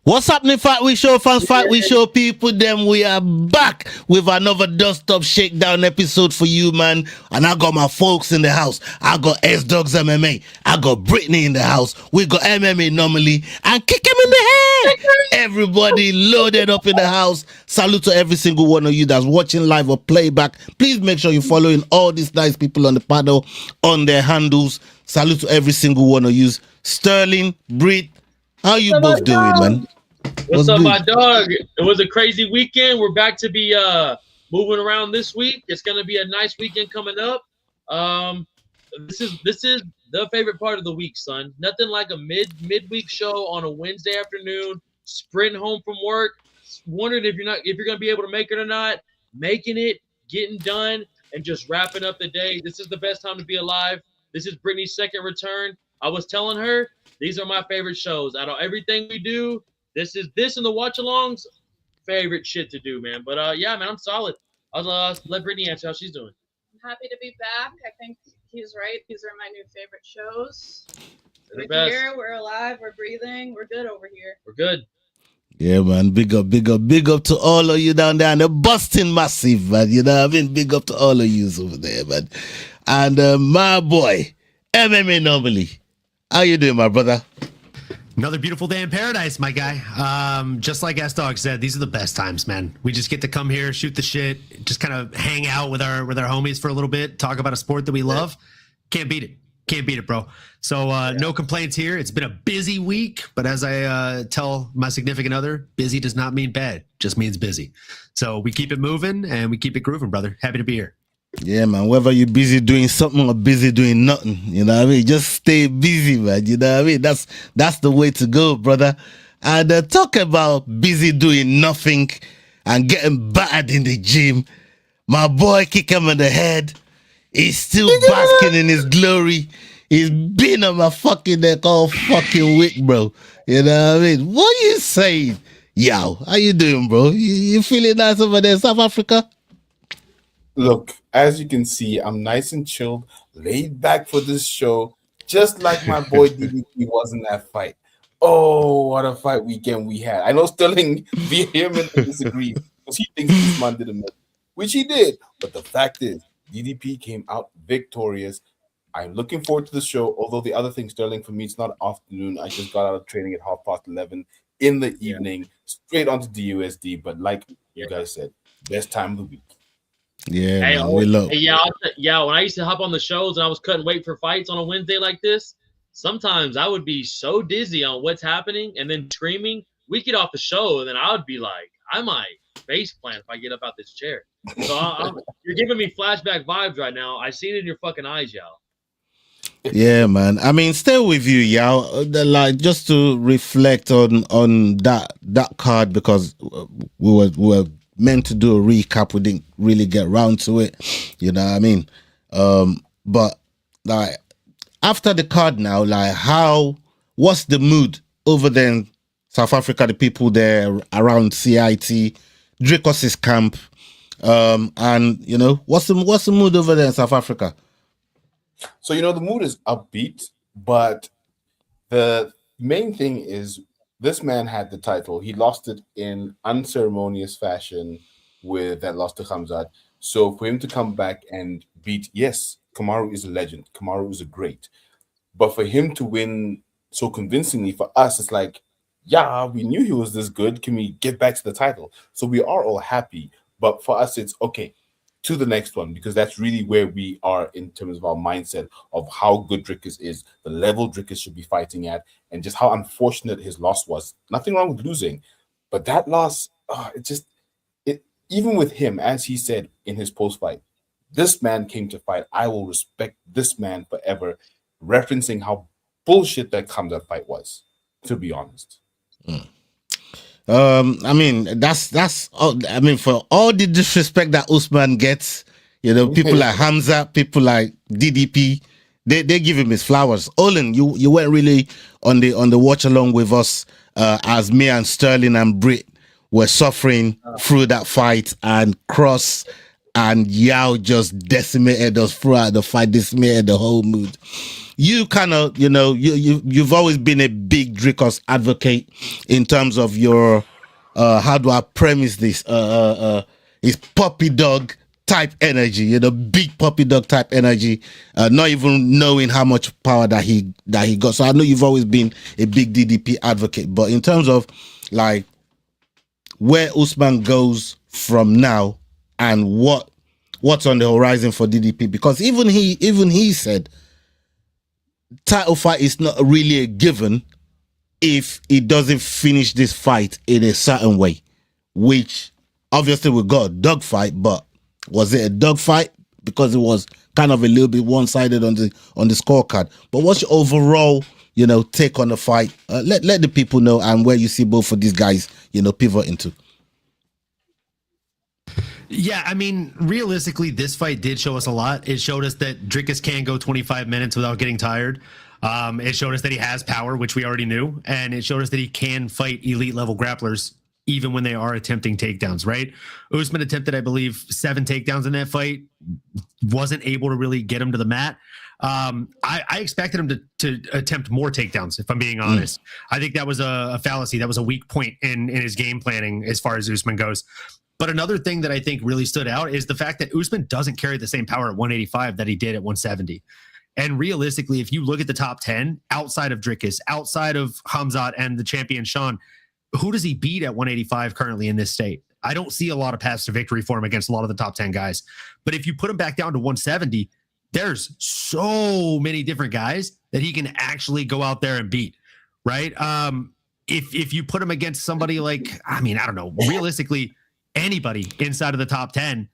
What's happening, Fight Week Show fans, Fight Week Show people? Them we are back with another Dust Up Shakedown episode for you, man. And I got my folks in the house. I got S Dogs MMA. I got Brittany in the house. We got MMA Normally and Kick Him in the Head. Everybody loaded up in the house. Salute to every single one of you that's watching live or playback. Please make sure you're following all these nice people on the panel on their handles. Salute to every single one of you. Sterling, Britt, how you both doing, man? What's up, my dog? It was a crazy weekend. We're back to be moving around this week. It's gonna be a nice weekend coming up. This is the favorite part of the week, son. Nothing like a midweek show on a Wednesday afternoon, sprinting home from work, wondering if you're gonna be able to make it or not, making it, getting done, and just wrapping up the day. This is the best time to be alive. This is Brittany's second return. I was telling her these are my favorite shows. Out of everything we do, this and the watch-alongs, favorite shit to do, man. But yeah, man, I'm solid. I'll let Brittany answer how she's doing. I'm happy to be back. I think he's right. These are my new favorite shows. We're here. We're alive. We're breathing. We're good over here. We're good. Yeah, man. Big up to all of you down there. And the Boston Massive, man. You know what I mean? Big up to all of you over there, man. And my boy, MMA Normally. How you doing, my brother? Another beautiful day in paradise, my guy. Just like S-Dog said, these are the best times, man. We just get to come here, shoot the shit, just kind of hang out with our homies for a little bit, talk about a sport that we love. Can't beat it, bro. So no complaints here. It's been a busy week, but as I tell my significant other, busy does not mean bad, just means busy. So we keep it moving and we keep it grooving, brother. Happy to be here. Yeah, man. Whether you're busy doing something or busy doing nothing, you know what I mean? Just stay busy, man. You know what I mean? That's the way to go, brother. And talk about busy doing nothing and getting battered in the gym. My boy Kick Him in the Head. He's still basking in his glory. He's been on my fucking neck all fucking week, bro. You know what I mean? What are you saying? Yo, how you doing, bro? You feeling nice over there in South Africa? Look, as you can see, I'm nice and chilled, laid back for this show, just like my boy DDP was in that fight. Oh, what a fight weekend we had. I know Sterling vehemently disagrees because he thinks Usman did a miss, which he did. But the fact is, DDP came out victorious. I'm looking forward to the show, although the other thing, Sterling, for me, it's not afternoon. I just got out of training at 11:30 in the evening, straight onto DUSD. But like you guys said, best time of the week. Yeah, hey, man, we love. Yeah, when I used to hop on the shows and I was cutting weight for fights on a Wednesday like this, sometimes I would be so dizzy on what's happening and then screaming. We get off the show and then I would be like, I might face plant if I get up out this chair. So you're giving me flashback vibes right now. I see it in your fucking eyes, y'all. Yeah, man. I mean, stay with you, Yao. Like, just to reflect on that card, because we were meant to do a recap. We didn't really get round to it. You know what I mean? But like after the card now, like what's the mood over there in South Africa, the people there around CIT, Dricus's camp, and you know, what's the mood over there in South Africa? So, you know, the mood is upbeat, but the main thing is this man had the title. He lost it in unceremonious fashion with that loss to Khamzat. So for him to come back and beat, yes, Kamaru is a legend. Kamaru is a great. But for him to win so convincingly, for us, it's like, yeah, we knew he was this good. Can we get back to the title? So we are all happy. But for us, it's okay, to the next one, because that's really where we are in terms of our mindset of how good Dricus is, the level Dricus should be fighting at, and just how unfortunate his loss was. Nothing wrong with losing, but that loss, even with him, as he said in his post-fight, this man came to fight. I will respect this man forever, referencing how bullshit that Khamzat fight was, to be honest. I mean, that's all, I mean, for all the disrespect that Usman gets, you know, people like Hamza, people like DDP, they give him his flowers. Olin, you weren't really on the watch along with us as me and Sterling and Britt were suffering through that fight, and Cross and Yao just decimated us throughout the fight, decimated the whole mood. You kind of, you've always been a big Dricus advocate in terms of your, how do I premise this? His puppy dog type energy, big puppy dog type energy, not even knowing how much power that he got. So I know you've always been a big DDP advocate, but in terms of like where Usman goes from now and what's on the horizon for DDP, because even he said title fight is not really a given if he doesn't finish this fight in a certain way, which obviously we got a dogfight, but was it a dogfight because it was kind of a little bit one-sided on the scorecard? But what's your overall take on the fight? Let the people know and where you see both of these guys pivoting to. Yeah, I mean, realistically, this fight did show us a lot. It showed us that Dricus can go 25 minutes without getting tired. It showed us that he has power, which we already knew. And it showed us that he can fight elite level grapplers even when they are attempting takedowns, right? Usman attempted, I believe, 7 takedowns in that fight. Wasn't able to really get him to the mat. I expected him to attempt more takedowns, if I'm being honest. I think that was a fallacy. That was a weak point in his game planning as far as Usman goes. But another thing that I think really stood out is the fact that Usman doesn't carry the same power at 185 that he did at 170. And realistically, if you look at the top 10, outside of Dricus, outside of Khamzat and the champion Sean, who does he beat at 185 currently in this state? I don't see a lot of paths to victory for him against a lot of the top 10 guys. But if you put him back down to 170, there's so many different guys that he can actually go out there and beat, right? If you put him against somebody like, I don't know, realistically, anybody inside of the top 10,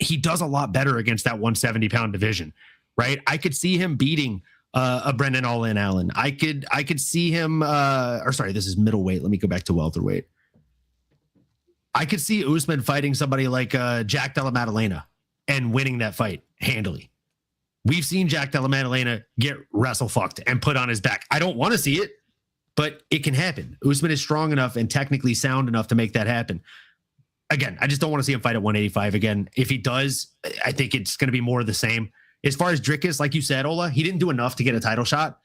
he does a lot better against that 170-pound division, right? I could see him beating a Brendan All-In Allen. I could see him, this is middleweight. Let me go back to welterweight. I could see Usman fighting somebody like Jack Della Maddalena and winning that fight handily. We've seen Jack Della Maddalena get wrestle fucked and put on his back. I don't want to see it, but it can happen. Usman is strong enough and technically sound enough to make that happen. Again, I just don't want to see him fight at 185 again. If he does, I think it's going to be more of the same. As far as Dricus, like you said, Ola, he didn't do enough to get a title shot.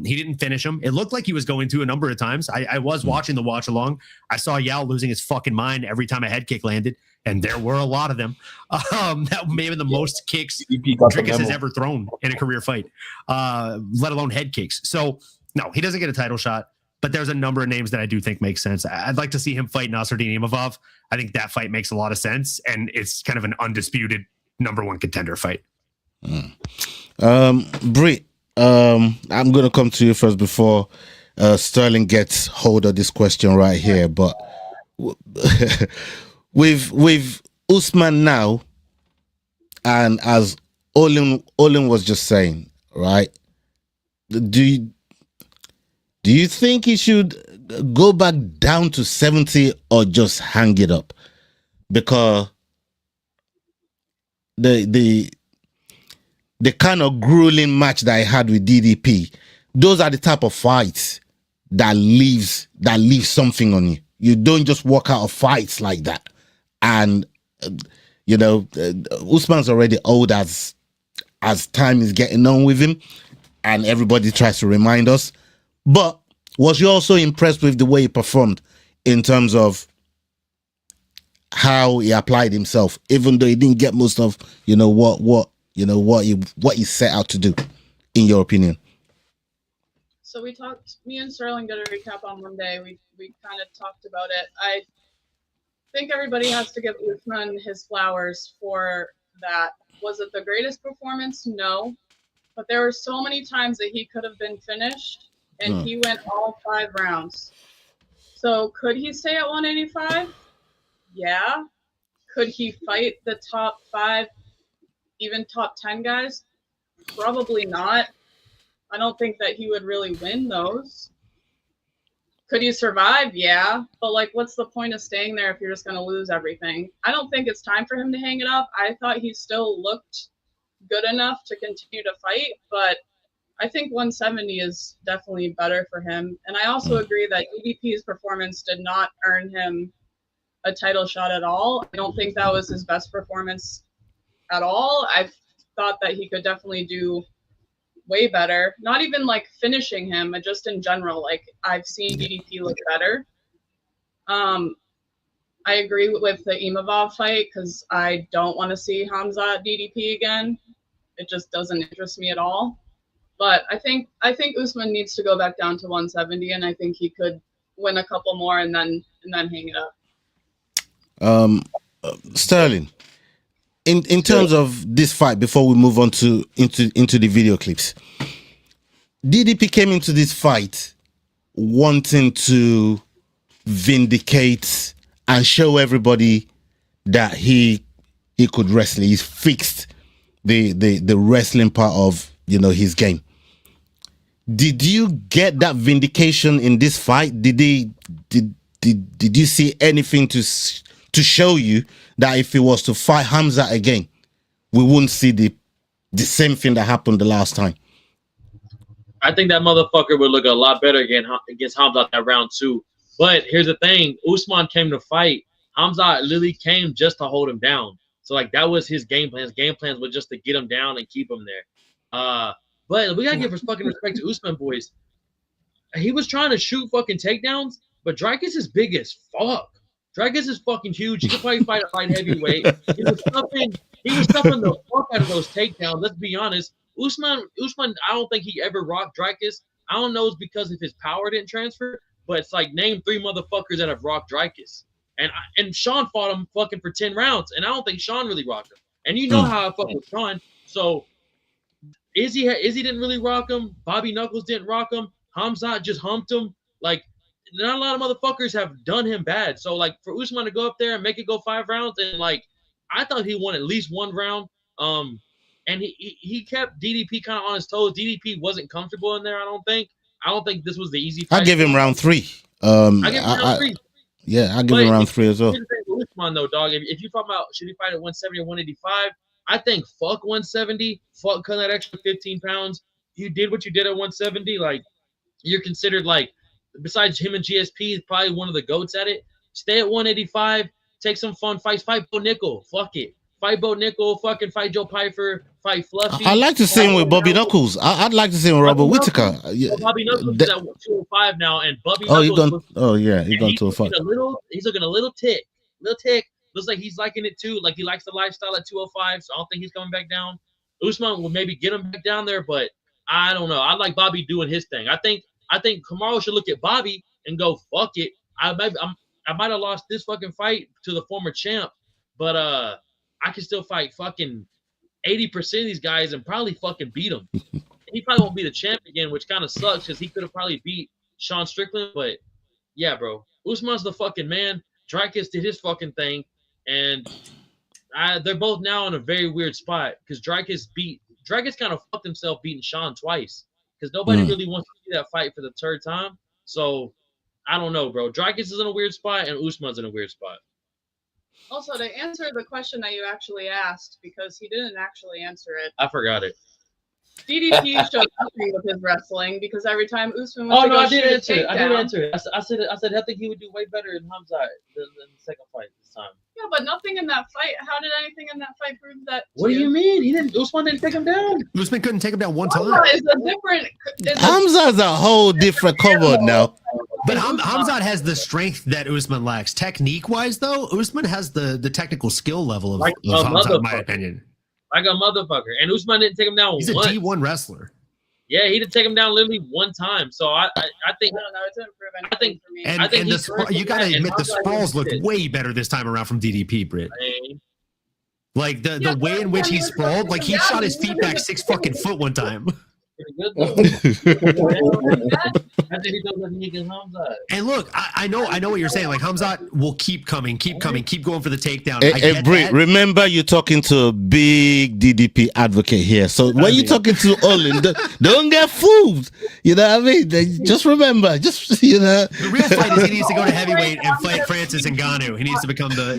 He didn't finish him. It looked like he was going to a number of times. I was watching the watch along. I saw Yao losing his fucking mind every time a head kick landed, and there were a lot of them. That may have been the most kicks Dricus has ever thrown in a career fight, let alone head kicks. So, no, he doesn't get a title shot, but there's a number of names that I do think make sense. I'd like to see him fight Nasruddin Imavov. I think that fight makes a lot of sense, and it's kind of an undisputed number 1 contender fight. Britt, I'm going to come to you first before Sterling gets hold of this question right here. But with Usman now, and as Olin was just saying, right? Do you think he should go back down to 70 or just hang it up? Because the kind of grueling match that I had with DDP, those are the type of fights that leaves something on you. You don't just walk out of fights like that. And Usman's already old as time is getting on with him, and everybody tries to remind us. But was you also impressed with the way he performed in terms of how he applied himself, even though he didn't get most of what he set out to do, in your opinion? So me and Sterling did a recap on Monday. We kind of talked about it. I think everybody has to give Usman his flowers for that. Was it the greatest performance? No. But there were so many times that he could have been finished, and he went all 5 rounds. So could he stay at 185? Yeah. Could he fight the top 5, even top 10 guys? Probably not. I don't think that he would really win those. Could he survive? Yeah. But what's the point of staying there if you're just going to lose everything? I don't think it's time for him to hang it up. I thought he still looked good enough to continue to fight, but I think 170 is definitely better for him. And I also agree that DDP's performance did not earn him a title shot at all. I don't think that was his best performance at all. I thought that he could definitely do way better. Not even like finishing him, but just in general. Like I've seen DDP look better. I agree with the Imavov fight because I don't want to see Hamza at DDP again. It just doesn't interest me at all. But I think Usman needs to go back down to 170, and I think he could win a couple more and then hang it up. Sterling, in terms of this fight, before we move on to into the video clips, DDP came into this fight wanting to vindicate and show everybody that he could wrestle. He's fixed the wrestling part of his game. Did you get that vindication in this fight? Did you see anything to show you that if he was to fight Hamza again, we wouldn't see the same thing that happened the last time? I think that motherfucker would look a lot better against Hamza at round 2. But here's the thing: Usman came to fight. Hamza literally came just to hold him down. So like that was his game plan. His game plans was just to get him down and keep him there. But we gotta give fucking respect to Usman, boys. He was trying to shoot fucking takedowns, but Dricus is big as fuck. Dricus is fucking huge. He could probably fight a light heavyweight. He was stuffing the fuck out of those takedowns. Let's be honest. Usman, I don't think he ever rocked Dricus. I don't know if it's because if his power didn't transfer, but it's like name 3 motherfuckers that have rocked Dricus. And Sean fought him fucking for 10 rounds, and I don't think Sean really rocked him. And you know how I fuck with Sean. So Izzy didn't really rock him. Bobby Knuckles didn't rock him. Hamzat just humped him. Like, not a lot of motherfuckers have done him bad. So, like, for Usman to go up there and make it go 5 rounds, and, like, I thought he won at least 1 round. And he kept DDP kind of on his toes. DDP wasn't comfortable in there, I don't think. I don't think this was the easy fight. I give him round 3. I give him round 3. Yeah, I give him round 3 as well. Usman, though, dog. If you talk about should he fight at 170 or 185, I think fuck 170. Fuck cutting that extra 15 pounds. You did what you did at 170. Like, you're considered, like, besides him and GSP, probably one of the GOATs at it. Stay at 185. Take some fun fights. Fight Bo Nickel. Fuck it. Fight Bo Nickel. Fucking fight Joe Piper. Fight Fluffy. I'd like to see him with Bobby Knuckles. I'd like to see him with Robert Whittaker. Well, Bobby Knuckles is at 205 now, and Bobby Knuckles. He's gone to a fight. He's looking a little tick. Looks like he's liking it too. Like he likes the lifestyle at 205. So I don't think he's coming back down. Usman will maybe get him back down there, but I don't know. I like Bobby doing his thing. I think Kamaru should look at Bobby and go, fuck it. I might have lost this fucking fight to the former champ, but I can still fight fucking 80% of these guys and probably fucking beat them. He probably won't be the champ again, which kind of sucks because he could have probably beat Sean Strickland. But yeah, bro, Usman's the fucking man. Dricus did his fucking thing, and they're both now in a very weird spot because Dricus kind of fucked himself beating Sean twice because nobody really wants to see that fight for the 3rd time. So I don't know, bro. Dricus is in a weird spot and Usman's in a weird spot. Also, to answer the question that you actually asked, because he didn't actually answer it. I forgot it. DDP showed nothing with his wrestling because every time Usman went to go shoot a takedown. I did answer it. I said I think he would do way better in Hamza than the second fight this time. Yeah, but nothing in that fight. How did anything in that fight prove that? What do you mean? Usman didn't take him down. Usman couldn't take him down one time. Hamza's a whole different cover now. But Hamzat has the strength that Usman lacks. Technique-wise, though, Usman has the technical skill level of Hamzat, in my opinion. Like a motherfucker. And Usman didn't take him down once. He's a D1 wrestler. Yeah, he didn't take him down literally one time. So I think... I don't know. It didn't prove anything for me. And you got to admit, the sprawls looked way better this time around from DDP, Britt. Like, the way in which he sprawled, like, he shot his feet back 6 fucking foot one time. Good, though. And look, I know what you're saying. Like Hamzat will keep coming, keep going for the takedown. Hey, Brie, remember you're talking to a big DDP advocate here. So when you're talking to Olin, don't get fooled. You know what I mean? Just remember, the real fight is he needs to go to heavyweight and fight Francis Ngannou. He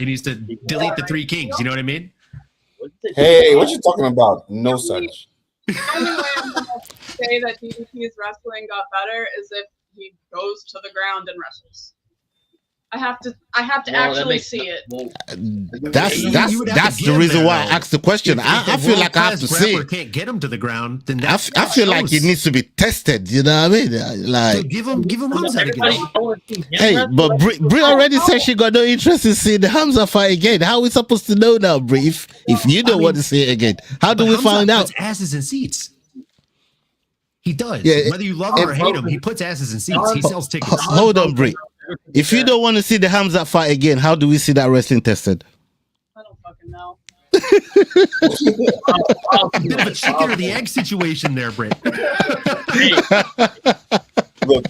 needs to delete the 3 kings. You know what I mean? Hey, what you talking about? No such. The only way I'm going to say that DDP's wrestling got better is if he goes to the ground and wrestles. I have to Well, actually see it. Well, That's You would have to that's get the him reason there, why I though. asked the question. If I the feel like I have world-class to see grappler it. can't get him to the ground, then I feel like it needs to be tested. You know what I mean? Like, So give him Hamza again. everybody don't see him hey, wrestle. but Brie already said she got no interest in seeing the Hamza fight again. How are we supposed to know now, Brie? If you don't want to see it again, how do But we Hamza find out? puts asses in seats. He does. Yeah, Whether you love him or hate him, he puts asses in seats. He sells tickets. Hold on, Brie. If you don't want to see the Hamza fight again, how do we see that wrestling tested? I don't fucking know. A bit of a chicken or the egg situation there, Britt. Look,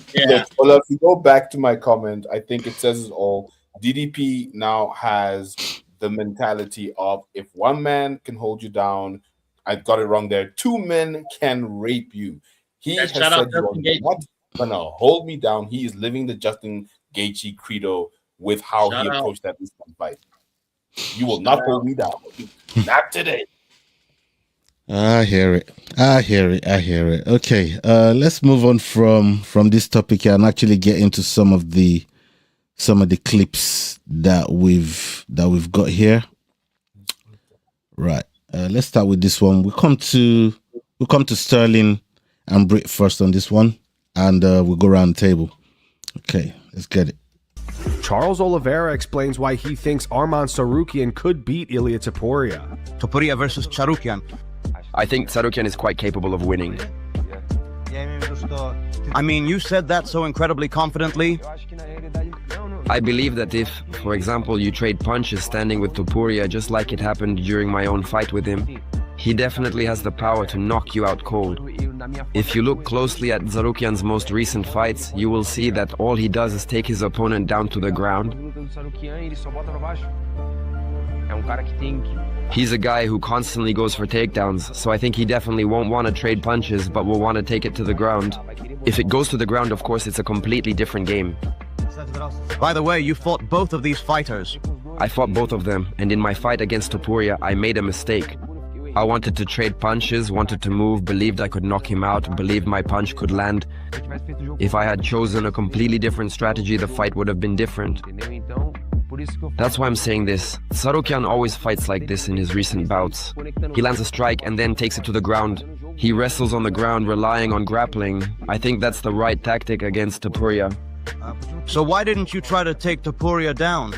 well, if you go back to my comment, I think it says it all. DDP now has the mentality of if one man can hold you down, I got it wrong there. 2 men can rape you. He has shout out said you are Justin Gaethje. not gonna hold me down. He is living the Justin Gaethje credo with how Shout he out. approached that Usman fight. You will not hold me down. Not today. I hear it. Okay, let's move on from this topic here and actually get into some of the clips that we've got here. Right. Let's start with this one. We come to Sterling and Britt first on this one, and we'll go around the table. Okay, let's get it. Charles Oliveira explains why he thinks Arman Tsarukyan could beat Ilia Topuria. Topuria versus Tsarukyan. I think Tsarukyan is quite capable of winning. I mean, you said that so incredibly confidently. I believe that if, for example, you trade punches standing with Topuria just like it happened during my own fight with him, he definitely has the power to knock you out cold. If you look closely at Tsarukyan's most recent fights, you will see that all he does is take his opponent down to the ground. He's a guy who constantly goes for takedowns, so I think he definitely won't want to trade punches, but will want to take it to the ground. If it goes to the ground, of course, it's a completely different game. By the way, you fought both of these fighters. I fought both of them, and in my fight against Topuria, I made a mistake. I wanted to trade punches, wanted to move, believed I could knock him out, believed my punch could land. If I had chosen a completely different strategy, the fight would have been different. That's why I'm saying this. Tsarukyan always fights like this in his recent bouts. He lands a strike and then takes it to the ground. He wrestles on the ground, relying on grappling. I think that's the right tactic against Topuria. So why didn't you try to take Topuria down?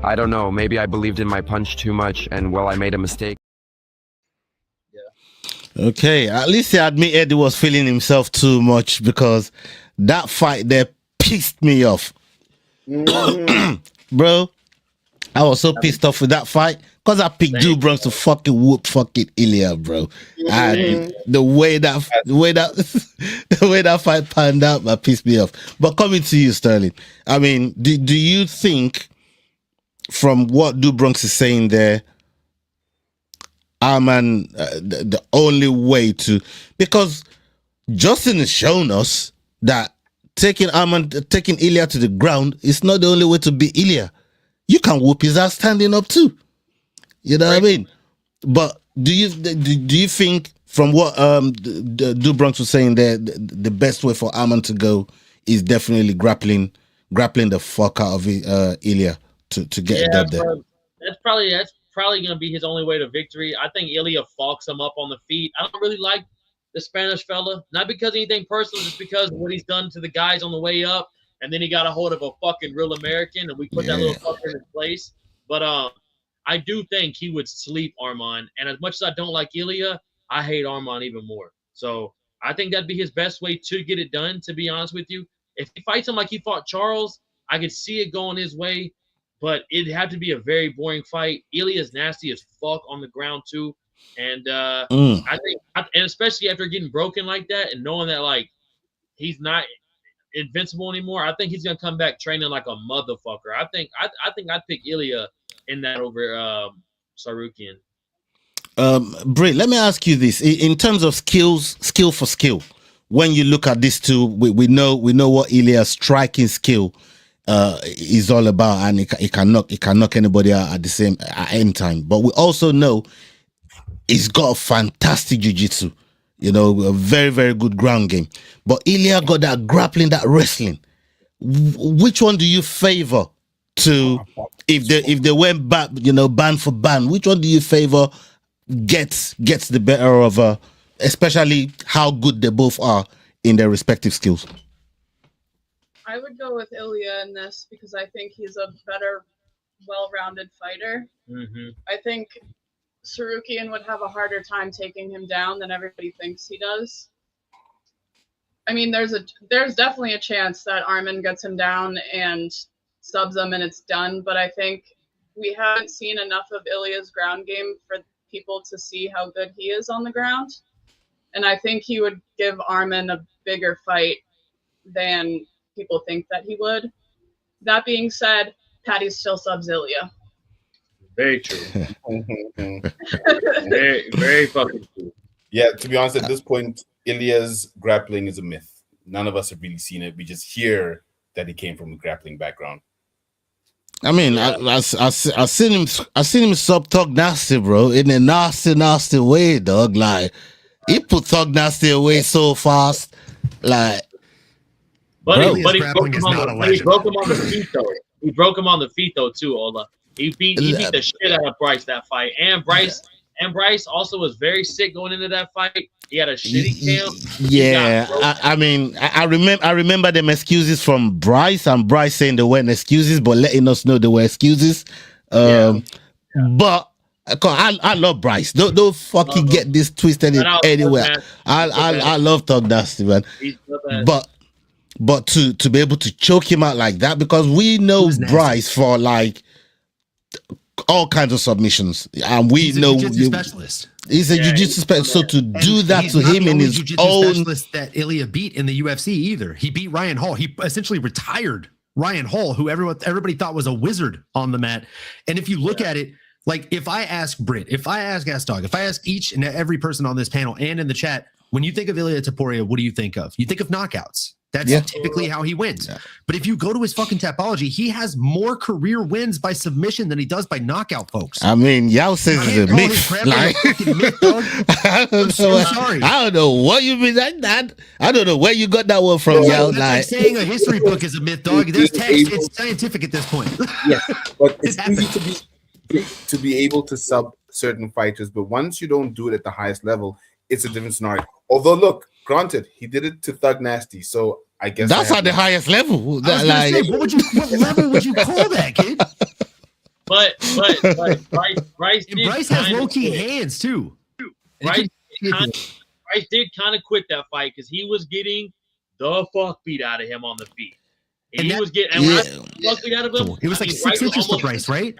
I don't know, maybe I believed in my punch too much and, well, I made a mistake. Okay, at least he admitted he was feeling himself too much, because that fight there pissed me off. Bro, I was so pissed off with that fight because I picked Du Bronx to fucking whoop fucking Ilia, bro. And the way that the way that fight panned out, that pissed me off. But coming to you, Sterling, I mean, do you think, from what Du Bronx is saying there, Arman, the only way to, because Justin has shown us that taking Ilia to the ground is not the only way to beat Ilia. You can whoop his ass standing up too. You know what I mean? But do you think, from what Du Bronx was saying there, the best way for Arman to go is definitely grappling the fuck out of Ilia to get a dub there? Bro, that's probably gonna be his only way to victory. I think Ilia fucks him up on the feet. I don't really like the Spanish fella, not because of anything personal, just because of what he's done to the guys on the way up, and then he got a hold of a fucking real American, and we put that little fucker in his place. But I do think he would sleep Arman, and as much as I don't like Ilia, I hate Arman even more. So I think that'd be his best way to get it done, to be honest with you. If he fights him like he fought Charles, I could see it going his way, but it'd have to be a very boring fight. Ilia's nasty as fuck on the ground too. And I think, and especially after getting broken like that and knowing that like he's not invincible anymore, I think he's gonna come back training like a motherfucker. I think I'd pick Ilia in that over Tsarukyan. Bray, let me ask you this: in terms of skill for skill, when you look at these two, we know what Ilia's striking skill is all about, and it can knock anybody out at any time. But we also know he's got a fantastic jiu-jitsu, a very, very good ground game. But Ilia got that grappling, that wrestling. which one do you favor to if they went back, ban for ban? Which one do you favor gets the better of especially how good they both are in their respective skills? I would go with Ilia in this because I think he's a better, well-rounded fighter. Mm-hmm. I think Tsarukyan would have a harder time taking him down than everybody thinks he does. I mean, there's definitely a chance that Arman gets him down and subs him and it's done, but I think we haven't seen enough of Ilia's ground game for people to see how good he is on the ground. And I think he would give Arman a bigger fight than people think that he would. That being said, Paddy still subs Ilia. Very true. very, very fucking true. Yeah, to be honest, at this point, Ilia's grappling is a myth. None of us have really seen it. We just hear that he came from a grappling background. I mean, I seen him sub Thug Nasty, bro, in a nasty way, dog. Like, he put Thug Nasty away so fast, like. But he broke him on the feet though. He broke him on the feet though too, Ola. He beat the shit out of Bryce that fight, and Bryce also was very sick going into that fight. He had a shitty camp. Yeah, I remember them excuses from Bryce, and Bryce saying they weren't excuses, but letting us know they were excuses. But I love Bryce. Don't fucking get this twisted in anywhere. I love Thug Nasty, man. But to be able to choke him out like that, because we know Bryce for like all kinds of submissions, and he's a jiu-jitsu specialist. He's a jiu-jitsu specialist, so to do that to him in his own specialist that Ilia beat in the UFC either. He beat Ryan Hall. He essentially retired Ryan Hall, who everybody thought was a wizard on the mat. And if you look at it, like if I ask Britt, if I ask Asdog, if I ask each and every person on this panel and in the chat, when you think of Ilia Topuria, what do you think of? You think of knockouts. That's typically how he wins. Yeah. But if you go to his fucking Tapology, he has more career wins by submission than he does by knockout, folks. I mean, Yao says it's a myth. Like, I don't know what you mean like that. I don't know where you got that one from, Yao. Like saying a history book is a myth, dog. There's text. It's scientific at this point. Yeah, but it's easy to be able to sub certain fighters, but once you don't do it at the highest level, it's a different scenario. Although, look, granted, he did it to Thug Nasty, so I guess that's at the highest level. What level would you call that, kid? But Bryce has low key hands too. Bryce did kind of quit that fight because he was getting the fuck beat out of him on the feet. He was getting beat out of him. It was like 6 inches to Bryce, right?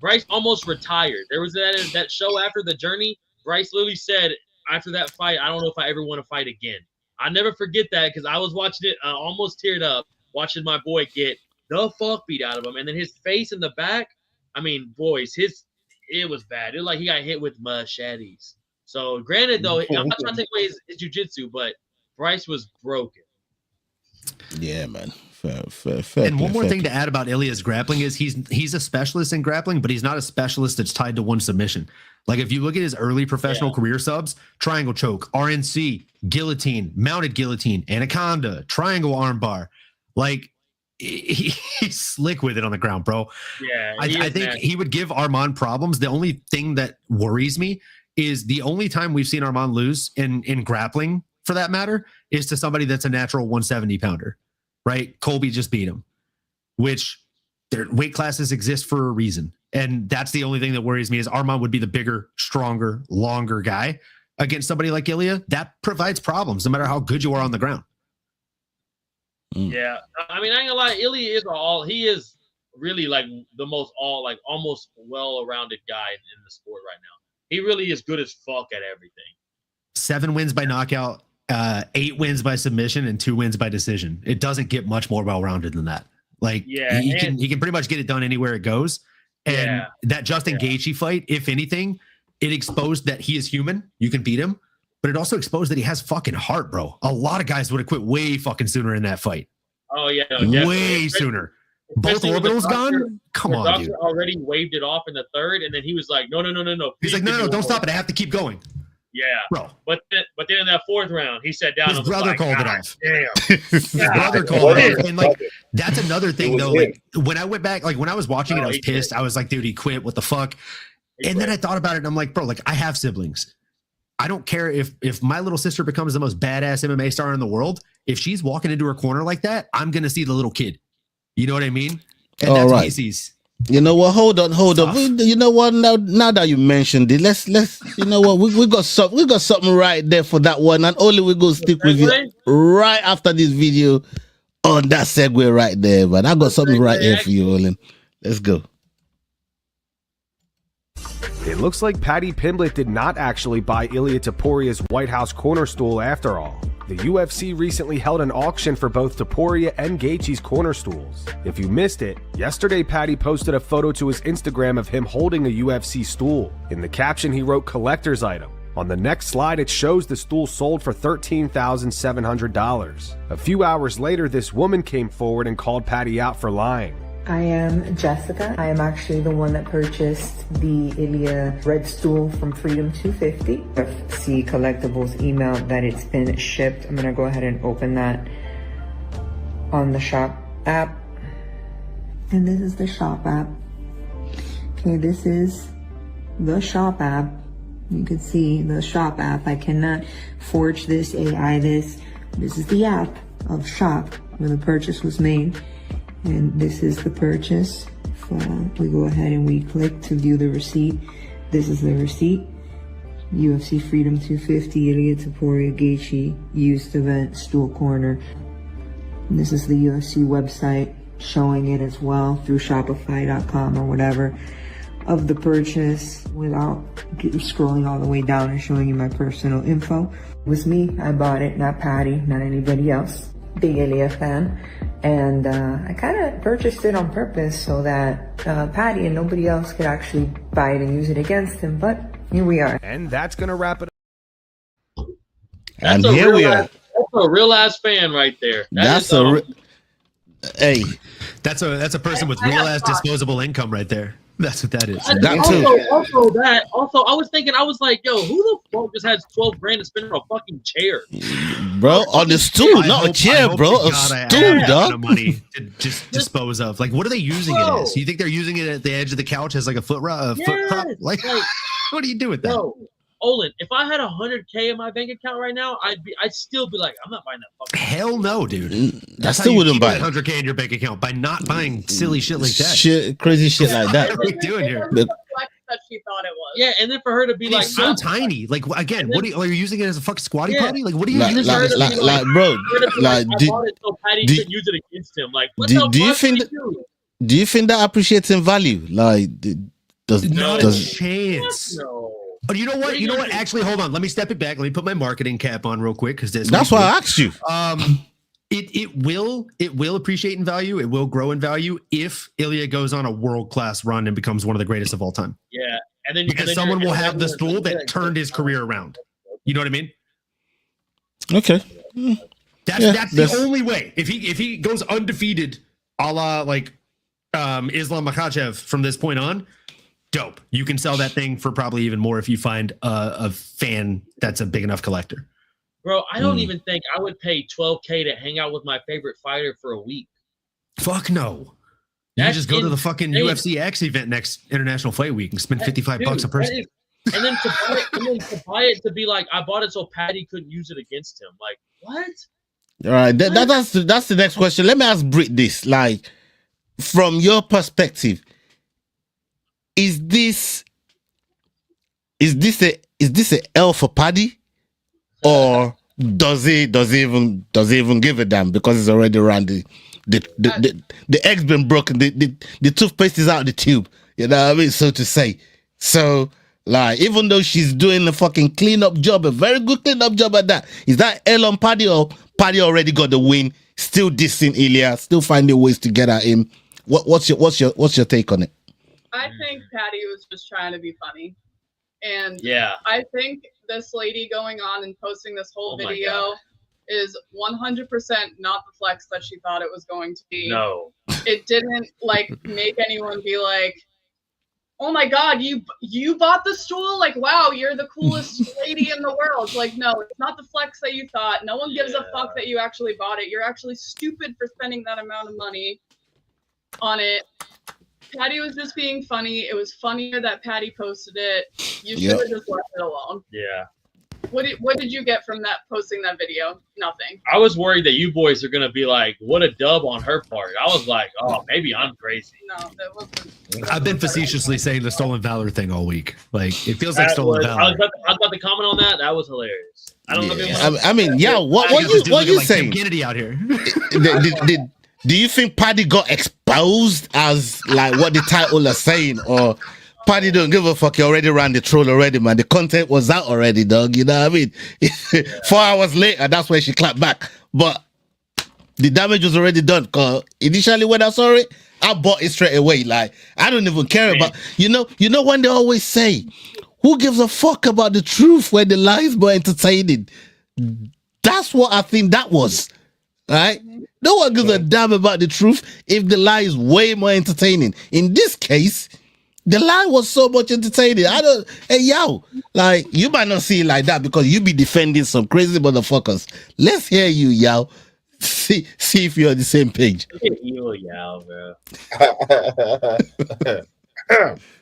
Bryce almost retired. There was that show after the journey. Bryce literally said after that fight, I don't know if I ever want to fight again. I never forget that because I was watching it, almost teared up, watching my boy get the fuck beat out of him. And then his face in the back, I mean, boys, it was bad. It was like he got hit with machetes. So, granted, though, I'm not trying to take away his jiu-jitsu, but Bryce was broken. Yeah, man. Fair, and one more thing to add about Ilia's grappling is he's a specialist in grappling, but he's not a specialist that's tied to one submission. Like if you look at his early professional career subs, triangle choke, RNC, guillotine, mounted guillotine, anaconda, triangle armbar, like he's slick with it on the ground, bro. Yeah, I think he would give Arman problems. The only thing that worries me is the only time we've seen Arman lose in grappling, for that matter, is to somebody that's a natural 170 pounder. Right? Colby just beat him, which their weight classes exist for a reason. And that's the only thing that worries me is Arman would be the bigger, stronger, longer guy against somebody like Ilia. That provides problems no matter how good you are on the ground. Yeah. I mean, I ain't gonna lie, Ilia he is really like the most almost well-rounded guy in the sport right now. He really is good as fuck at everything. 7 wins by knockout. 8 wins by submission and 2 wins by decision. It doesn't get much more well-rounded than that. Like he can pretty much get it done anywhere it goes. And that Justin Gaethje fight, if anything, it exposed that he is human. You can beat him, but it also exposed that he has fucking heart, bro. A lot of guys would have quit way fucking sooner in that fight. Oh yeah, way sooner. Both orbitals gone. Come on, dude. Already waved it off in the third, and then he was like, "No." He's like, "No, don't stop it. I have to keep going." Yeah, bro. But then in that fourth round, he sat down. His and was brother like, called it "God off. Damn, His brother called it off. And like that's another thing was though. him. Like when I went back, like when I was watching it, I was he did. pissed. I was like, dude, he quit. What the fuck? He And then I quit. thought about it, and I'm like, bro, like I have siblings. I don't care if my little sister becomes the most badass MMA star in the world. If she's walking into her corner like that, I'm gonna see the little kid. You know what I mean? And All that's what right. he sees. You know what? Hold on. Tough. You know what? Now that you mentioned it, let's. You know what? We got something right there for that one, and only we go stick with you right after this video on that segue right there. But I got something right here for you, Olin. Let's go. It looks like Paddy Pimblett did not actually buy Ilia Topuria's White House corner stool after all. The UFC recently held an auction for both Topuria and Gaethje's corner stools. If you missed it, yesterday Paddy posted a photo to his Instagram of him holding a UFC stool. In the caption he wrote collector's item. On the next slide it shows the stool sold for $13,700. A few hours later this woman came forward and called Paddy out for lying. I am Jessica. I am actually the one that purchased the Ilia red stool from Freedom 250. UFC Collectibles emailed that it's been shipped. I'm gonna go ahead and open that on the shop app. And this is the shop app. Okay, this is the shop app. You can see the shop app. I cannot forge this, AI this. This is the app of shop where the purchase was made. And this is the purchase. We go ahead and we click to view the receipt. This is the receipt. UFC Freedom 250, Ilia Topuria, Gaethje, used event, stool corner. And this is the UFC website showing it as well through Shopify.com or whatever of the purchase without scrolling all the way down and showing you my personal info. It was me, I bought it, not Paddy, not anybody else. Big Ilia fan. And I kind of purchased it on purpose so that Paddy and nobody else could actually buy it and use it against him. But here we are. And that's going to wrap it up. And here we are. That's a real ass fan right there. That's hey. That's a person with real ass disposable income right there. That's what that is. That too. Also, I was thinking, I was like, yo, who the fuck just has 12 grand to spend on a fucking chair? Bro, on the stool, not a chair, bro. A stool, dog. Money to just dispose of. Like, what are they using it as? You think they're using it at the edge of the couch as like a foot prop? Like, what do you do with that? Yo, Olin, if I had 100K in my bank account right now, I'd still be like, I'm not buying that fucking. Hell no, dude. I still wouldn't buy it. 100K in your bank account by not buying silly shit like that. Crazy shit like that. What are we doing here? That she thought it was. Yeah, and then for her to be like, It's so tiny. Like, again, what are you using it as a fucking squatty potty? Like, what are you Like, using? bro, like, I bought it so Paddy couldn't use it against him. Like, what do the you fuck think did you do you think that appreciates in value? Like, Not a chance. No. But you know what? You know what? Actually, hold on. Let me step it back. Let me put my marketing cap on real quick because that's why I asked you. It will appreciate in value. It will grow in value if Ilia goes on a world-class run and becomes one of the greatest of all time. Yeah, and then Because someone will have the stool that turned his career around. You know what I mean? Okay. That's the only way. If he goes undefeated, a la like Islam Makhachev from this point on, dope. You can sell that thing for probably even more if you find a fan that's a big enough collector. Bro, I don't even think I would pay $12K to hang out with my favorite fighter for a week. Fuck no. You can just go to the fucking UFC X event next International Fight Week and spend $55 a person. And then to buy it to be like, I bought it so Paddy couldn't use it against him. Like, what? All right, that's the next question. Let me ask Britt this. Like, from your perspective, is this a L for Paddy, or does he even give a damn because it's already around the egg's been broken, the toothpaste is out the tube, you know what I mean, so to say. So like, even though she's doing a fucking cleanup job, a very good cleanup job at that, is that L on Paddy, or Paddy already got the win, still dissing Ilia, still finding ways to get at him? What's your take on it? I think Paddy was just trying to be funny. And yeah, I think this lady going on and posting this whole video is 100% not the flex that she thought it was going to be. No. It didn't like make anyone be like, oh my God, you bought the stool? Like, wow, you're the coolest lady in the world. Like, no, it's not the flex that you thought. No one gives a fuck that you actually bought it. You're actually stupid for spending that amount of money on it. Paddy was just being funny. It was funnier that Paddy posted it. You should have just left it alone. Yeah. What did you get from that posting that video? Nothing. I was worried that you boys are gonna be like, "What a dub on her part." I was like, "Oh, maybe I'm crazy." No, that wasn't. I've been facetiously saying the stolen valor thing all week. Like it feels like stolen valor. I was about to comment on that. That was hilarious. I don't know. If I mean, yeah. What you saying? Kennedy out here. Do you think Paddy got exposed as like what the title is saying, or Paddy don't give a fuck? You already ran the troll already, man. The content was out already, dog. You know what I mean? 4 hours later, that's when she clapped back. But the damage was already done. Cause initially when I saw it, I bought it straight away. Like I don't even care about you know when they always say, who gives a fuck about the truth when the lies more entertaining? That's what I think that was. Right? No one gives a damn about the truth if the lie is way more entertaining. In this case, the lie was so much entertaining. Hey, yo, like, you might not see it like that because you be defending some crazy motherfuckers. Let's hear you, yo. See if you're on the same page. You, Yao, bro.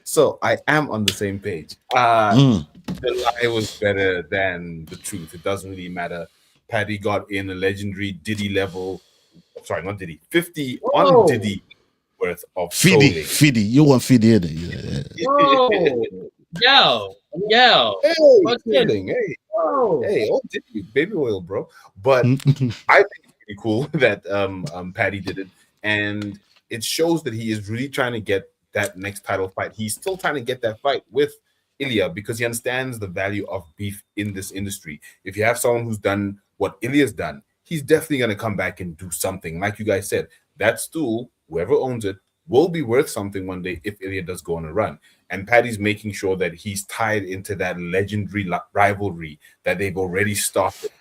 So I am on the same page. The lie was better than the truth. It doesn't really matter. Paddy got in a legendary Diddy level. Sorry, not Diddy. 50 on Diddy worth of Fiddy. You want Fiddy in it. Yo. Hey, oh Diddy, baby oil, bro. But I think it's pretty cool that Paddy did it. And it shows that he is really trying to get that next title fight. He's still trying to get that fight with Ilia because he understands the value of beef in this industry. If you have someone who's done what Ilia's done, he's definitely going to come back and do something. Like you guys said, that stool, whoever owns it, will be worth something one day if Ilia does go on a run. And Paddy's making sure that he's tied into that legendary rivalry that they've already started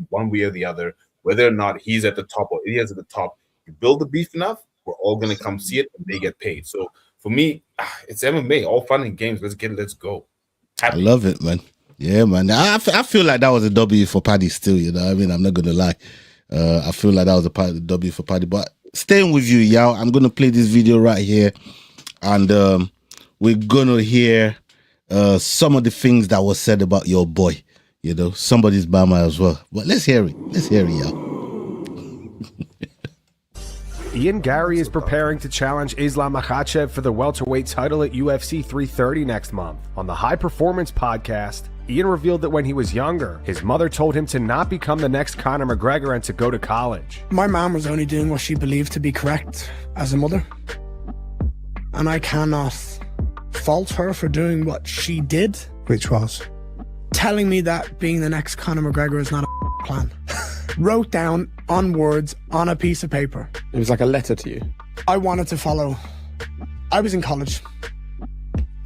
one way or the other, whether or not he's at the top or Ilia's at the top. You build the beef enough, we're all going to come see it and they get paid. So for me, it's MMA, all fun and games. Let's go. Happy. I love it, man. Yeah, man. I feel like that was a W for Paddy still, you know what I mean? I'm not going to lie. I feel like that was a W for Paddy. But staying with you, Yao, I'm going to play this video right here. And we're going to hear some of the things that was said about your boy. You know, somebody's Bama as well. But let's hear it. Let's hear it, Yao. Ian Gary is preparing to challenge Islam Makhachev for the welterweight title at UFC 330 next month. On the High Performance podcast, Ian revealed that when he was younger, his mother told him to not become the next Conor McGregor and to go to college. My mom was only doing what she believed to be correct as a mother. And I cannot fault her for doing what she did. Which was? Telling me that being the next Conor McGregor is not a plan. Wrote down on words on a piece of paper. It was like a letter to you. I wanted to follow. I was in college.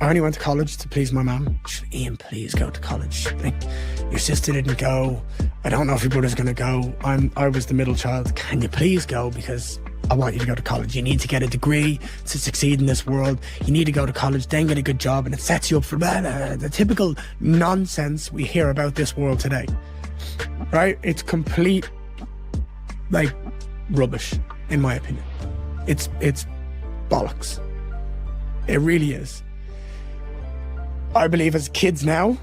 I only went to college to please my mom. She said, Ian, please go to college. Like, your sister didn't go. I don't know if your brother's gonna go. I was the middle child. Can you please go? Because I want you to go to college. You need to get a degree to succeed in this world. You need to go to college, then get a good job, and it sets you up for the typical nonsense we hear about this world today. Right? It's complete, like, rubbish, in my opinion. It's bollocks. It really is. I believe as kids now,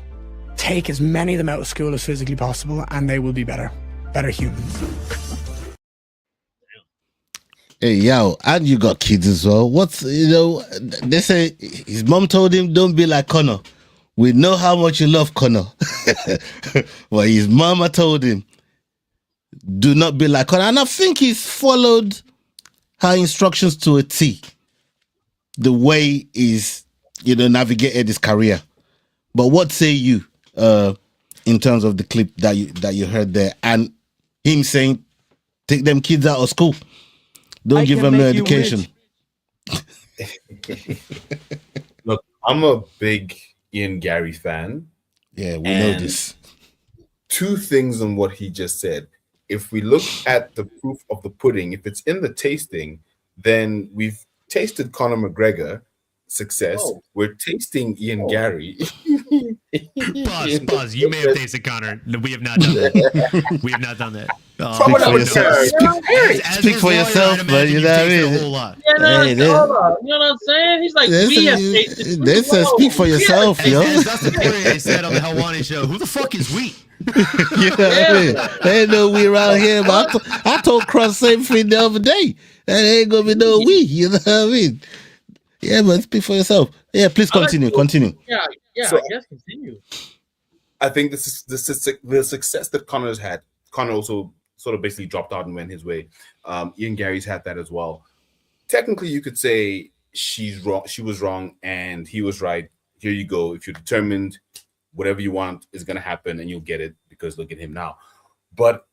take as many of them out of school as physically possible, and they will be better humans. Hey, yo, and you got kids as well. They say his mom told him, don't be like Conor. We know how much you love Conor. Well, his mama told him, do not be like Conor. And I think he's followed her instructions to a T. The way he's, navigated his career. But what say you in terms of the clip that you heard there and him saying, take them kids out of school. Don't give them no education. Look, I'm a big Ian Gary fan. Yeah, we know this. Two things on what he just said. If we look at the proof of the pudding, if it's in the tasting, then we've tasted Conor McGregor success. Oh. We're tasting Ian Gary. Pause. You may have tasted Connor. No, we have not done that. We have not done that. Speak for yourself. Speak for yourself, man. You know what I mean? A whole lot. Yeah, no, Hey, you know what I'm saying? He's like, we have tasted. They said speak for yourself, yo. As Dustin Poirier said on the Helwani show, who the fuck is we? You know what I mean? They ain't no we around here, but I told Cross same thing the other day. That ain't gonna be no we. You know what I mean? Yeah, man, speak for yourself. Yeah, please continue. Yeah, So- I guess continue. I think this is the success that Connor's had. Connor also sort of basically dropped out and went his way. Ian Gary's had that as well. Technically, you could say she's wrong. She was wrong, and he was right. Here you go. If you're determined, whatever you want is going to happen, and you'll get it because look at him now. But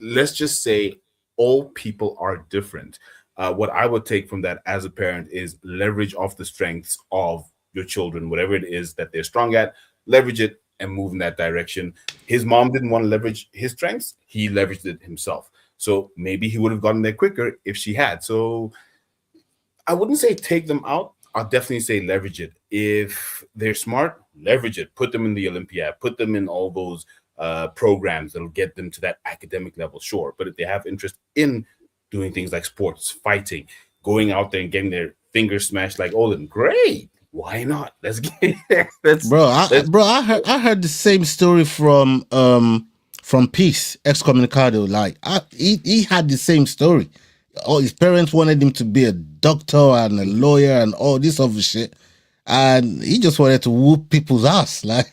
let's just say all people are different. What I would take from that as a parent is leverage off the strengths of your children, whatever it is that they're strong at, leverage it and move in that direction. His mom didn't want to leverage his strengths. He leveraged it himself. So maybe he would have gotten there quicker if she had. So I wouldn't say take them out. I'll definitely say leverage it. If they're smart, leverage it. Put them in the Olympiad. Put them in all those programs that'll get them to that academic level, sure. But if they have interest in doing things like sports, fighting, going out there and getting their fingers smashed like Olin, great. Why not? Let's get I heard the same story from Peace, excommunicado. Like he had the same story. All his parents wanted him to be a doctor and a lawyer and all this other shit, and he just wanted to whoop people's ass. Like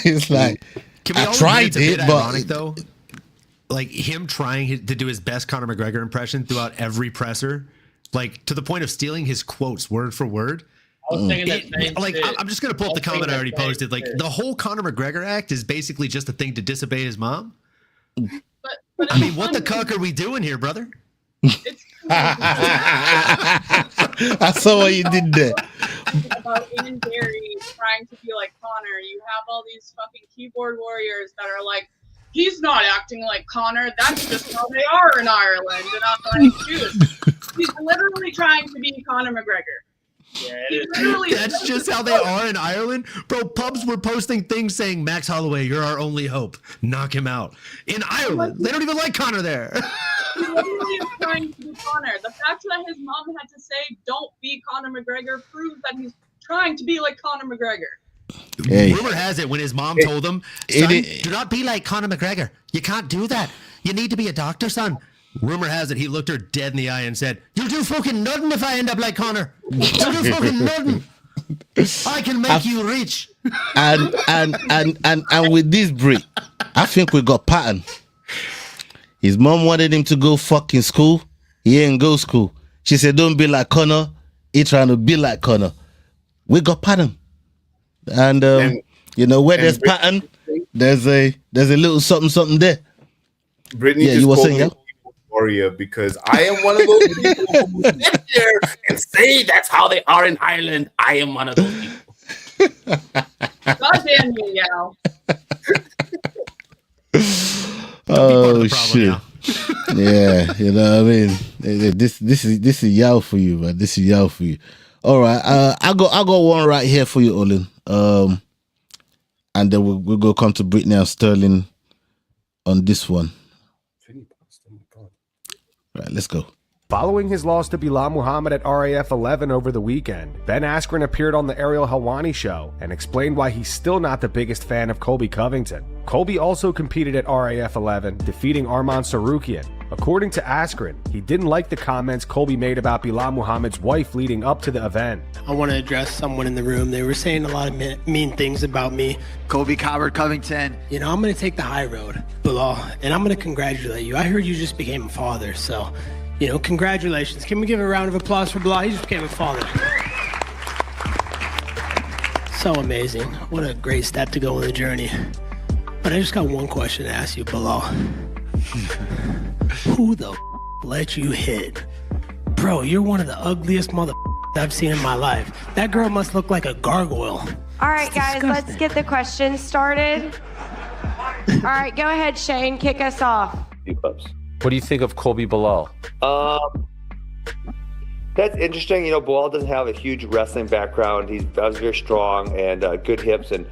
it's like I tried it, but ironic, though, like him trying to do his best Conor McGregor impression throughout every presser, like to the point of stealing his quotes word for word. I was thinking that same Like shit. I'm just gonna pull up the comment I already posted. Like the whole Conor McGregor act is basically just a thing to disobey his mom. But I mean, what the cuck are we doing here, brother? It's I saw what you did there. about Ian Gary trying to be like Connor. You have all these fucking keyboard warriors that are like, he's not acting like Connor. That's just how they are in Ireland. And I'm like, dude, he's literally trying to be Conor McGregor. Yeah, He's literally That's just how they are in Ireland, bro. Pubs were posting things saying, "Max Holloway, you're our only hope. Knock him out." In Ireland, they don't even like Conor there. He literally is trying to be Connor. The fact that his mom had to say, "Don't be Conor McGregor," proves that he's trying to be like Conor McGregor. Hey. Rumor has it when his mom told him, "Son, do not be like Conor McGregor. You can't do that. You need to be a doctor, son." Rumor has it he looked her dead in the eye and said, "You'll do fucking nothing if I end up like Conor. You'll do fucking nothing. I can make you rich." And with this break, I think we got pattern. His mom wanted him to go fucking school. He ain't go school. She said, "Don't be like Conor." He trying to be like Conor. We got pattern. And you know where there's pattern, there's a little something there. Brittany, Yeah, just you were called saying, me yeah? Warrior because I am one of those people who sit there and say that's how they are in Ireland. I am one of those people. Goddamn you, Yao. Oh shit! Yeah, you know what I mean. This is Yao for you, man. This is Yao for you. All right, I got one right here for you, Olin. And then we'll go come to Brittany and Sterling on this one. Right, let's go. Following his loss to Bilal Muhammad at RAF 11 over the weekend, Ben Askren appeared on the Ariel Helwani show and explained why he's still not the biggest fan of Colby Covington. Colby also competed at RAF 11, defeating Arman Tsarukyan. According to Askren, he didn't like the comments Colby made about Bilal Muhammad's wife leading up to the event. I want to address someone in the room. They were saying a lot of mean things about me. Colby Covington. You know, I'm going to take the high road, Bilal, and I'm going to congratulate you. I heard you just became a father, so, you know, congratulations. Can we give a round of applause for Bilal? He just became a father. So amazing. What a great step to go on the journey. But I just got one question to ask you, Bilal. Who the let you hit? Bro, you're one of the ugliest I've seen in my life. That girl must look like a gargoyle. All right, guys, let's get the questions started. All right, go ahead, Shane. Kick us off. What do you think of Colby Bilal? That's interesting. You know, Bilal doesn't have a huge wrestling background. He's very strong and good hips, and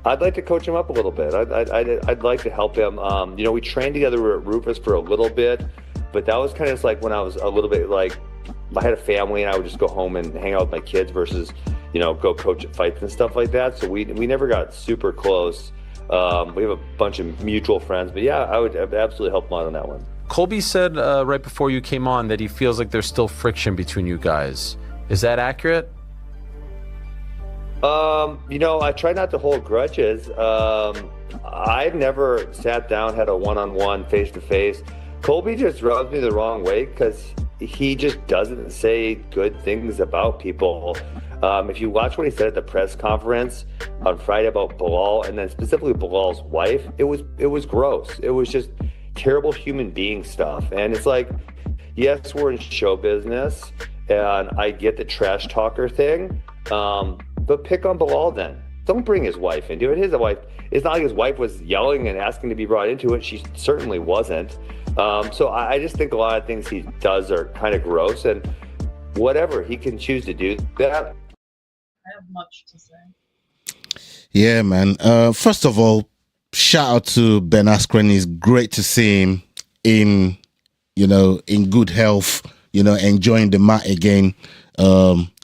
I'd like to coach him up a little bit. I'd like to help him. You know, we trained together at Rufus for a little bit, but that was kind of like when I was a little bit like, I had a family and I would just go home and hang out with my kids versus, you know, go coach at fights and stuff like that. So we never got super close. We have a bunch of mutual friends, but yeah, I would absolutely help him out on that one. Colby said right before you came on that he feels like there's still friction between you guys. Is that accurate? You know, I try not to hold grudges. I've never sat down, had a one-on-one, face-to-face. Colby just rubs me the wrong way because he just doesn't say good things about people. If you watch what he said at the press conference on Friday about Bilal, and then specifically Bilal's wife, it was gross. It was just terrible human being stuff. And it's like, yes, we're in show business, and I get the trash talker thing, but pick on Bilal then. Don't bring his wife into it. His wife, it's not like his wife was yelling and asking to be brought into it. She certainly wasn't. So I just think a lot of things he does are kind of gross, and whatever, he can choose to do that. I have much to say. Yeah, man. First of all, shout out to Ben Askren. It's great to see him in good health, enjoying the mat again,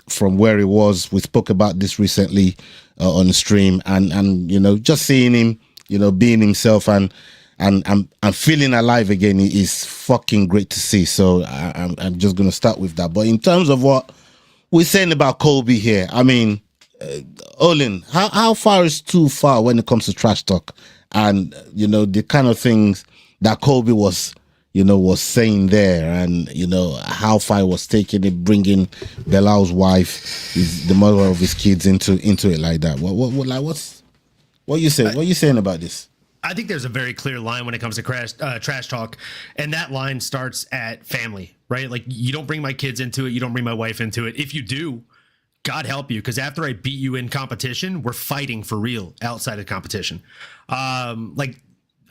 from where he was. We spoke about this recently on the stream, and just seeing him, being himself and feeling alive again is fucking great to see. So I'm just going to start with that. But in terms of what we're saying about Colby here, I mean, Olin, how far is too far when it comes to trash talk and the kind of things that Colby was saying there, and how far he was taking it, bringing Bilal's wife, the mother of his kids, into it like that? What you saying? What are you saying about this? I think there's a very clear line when it comes to trash talk, and that line starts at family, right? Like, you don't bring my kids into it, you don't bring my wife into it. If you do, God help you, because after I beat you in competition, we're fighting for real outside of competition. Like,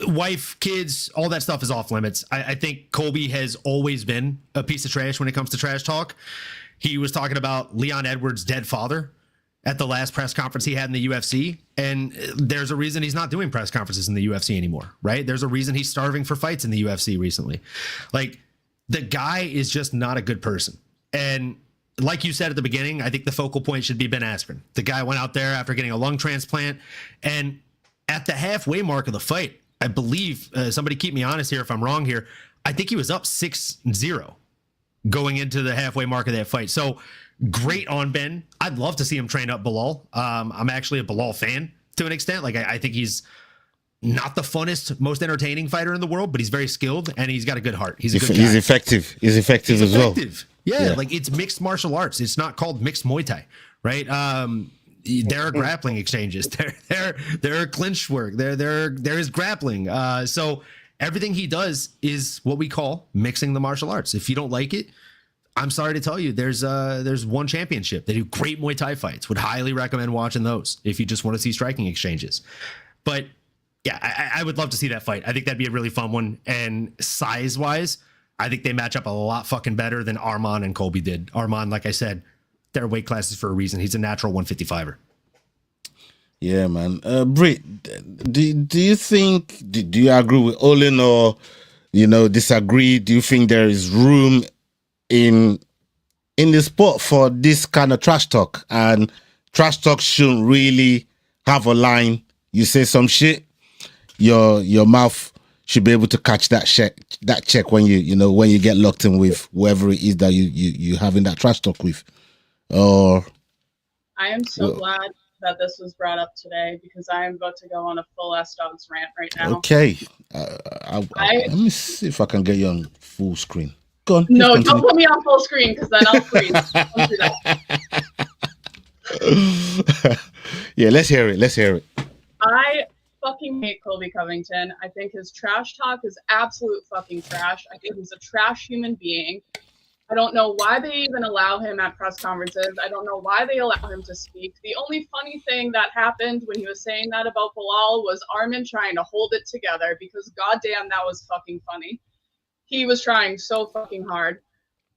wife, kids, all that stuff is off limits. I think Colby has always been a piece of trash when it comes to trash talk. He was talking about Leon Edwards' dead father at the last press conference he had in the UFC, and there's a reason he's not doing press conferences in the UFC anymore, right? There's a reason he's starving for fights in the UFC recently. Like, the guy is just not a good person. And like you said at the beginning, I think the focal point should be Ben Askren. The guy went out there after getting a lung transplant, and at the halfway mark of the fight, I believe, somebody keep me honest here if I'm wrong here, I think he was up 6-0 going into the halfway mark of that fight. So great on Ben. I'd love to see him train up Bilal. I'm actually a Bilal fan to an extent. Like, I think he's not the funnest, most entertaining fighter in the world, but he's very skilled and he's got a good heart. He's a good guy. He's effective. He's effective as well. Yeah, like, it's mixed martial arts. It's not called mixed Muay Thai, right? There are grappling exchanges. There are clinch work. There is grappling. So everything he does is what we call mixing the martial arts. If you don't like it, I'm sorry to tell you, there's one championship. They do great Muay Thai fights. Would highly recommend watching those if you just want to see striking exchanges. But yeah, I would love to see that fight. I think that'd be a really fun one. And size-wise, I think they match up a lot fucking better than Arman and Colby did. Arman, like I said, their weight classes for a reason. He's a natural 155er. Yeah, man. Britt, do you think, do you agree with Olin or, disagree? Do you think there is room in the sport for this kind of trash talk? And trash talk shouldn't really have a line. You say some shit, your mouth should be able to catch that check when when you get locked in with whoever it is that you having that trash talk with. Or I am so glad that this was brought up today, because I am about to go on a full S Dogs rant right now. Okay, let me see if I can get you on full screen. Go on. No, don't put me on full screen, because then I'll freeze. Don't do that. Yeah, let's hear it. I fucking hate Colby Covington. I think his trash talk is absolute fucking trash. I think he's a trash human being. I don't know why they even allow him at press conferences. I don't know why they allow him to speak. The only funny thing that happened when he was saying that about Bilal was Arman trying to hold it together, because goddamn, that was fucking funny. He was trying so fucking hard.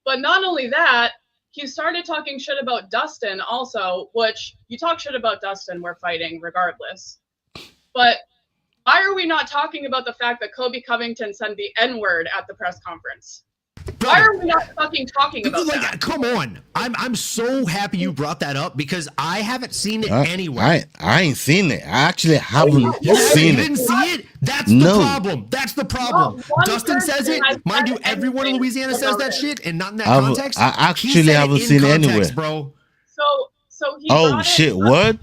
But not only that, he started talking shit about Dustin also, which you talk shit about Dustin, we're fighting regardless. But why are we not talking about the fact that Colby Covington said the N-word at the press conference? Why are we not fucking talking about that? Come on. I'm so happy you brought that up because I haven't seen it anywhere. I ain't seen it. I actually haven't seen You it. didn't see it? That's the problem. That's the problem. Dustin says it. Mind you, everyone in Louisiana says that shit, and not in that context. I actually haven't seen it anywhere. Bro. So he oh shit! What?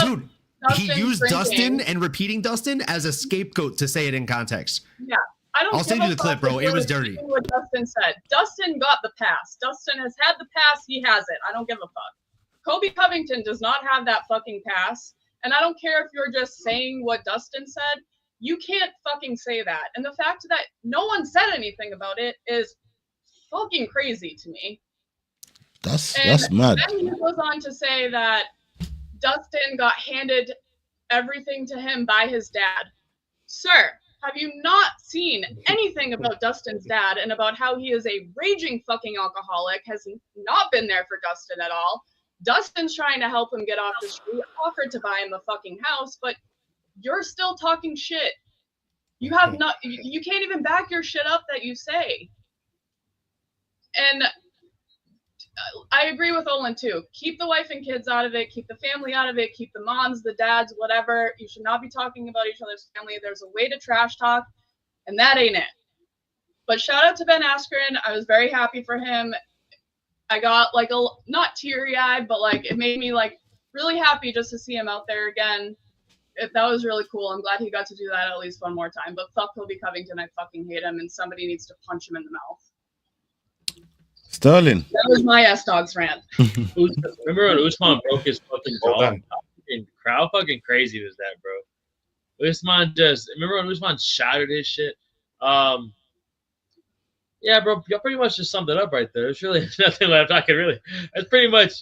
Dude, he used Dustin and repeating Dustin as a scapegoat to say it in context. Yeah. I'll send you the clip, bro. It was dirty. What Dustin said. Dustin got the pass. Dustin has had the pass. He has it. I don't give a fuck. Colby Covington does not have that fucking pass. And I don't care if you're just saying what Dustin said. You can't fucking say that. And the fact that no one said anything about it is fucking crazy to me. That's mad. Then he goes on to say that Dustin got handed everything to him by his dad. Sir, have you not seen anything about Dustin's dad and about how he is a raging fucking alcoholic, has not been there for Dustin at all? Dustin's trying to help him get off the street, offered to buy him a fucking house, but you're still talking shit. You have not, you can't even back your shit up that you say. And I agree with Olin too. Keep the wife and kids out of it. Keep the family out of it. Keep the moms, the dads, whatever. You should not be talking about each other's family. There's a way to trash talk, and that ain't it. But shout out to Ben Askren. I was very happy for him. I got like not teary-eyed, but like it made me like really happy just to see him out there again. That was really cool. I'm glad he got to do that at least one more time. But fuck Colby Covington. I fucking hate him, and somebody needs to punch him in the mouth. Sterling. That was my S-Dogs rant. Remember when Usman broke his fucking jaw? Crowd fucking crazy was that, bro. Usman remember when Usman shattered his shit? Yeah, bro, you pretty much just summed it up right there. There's really nothing left. That's pretty much,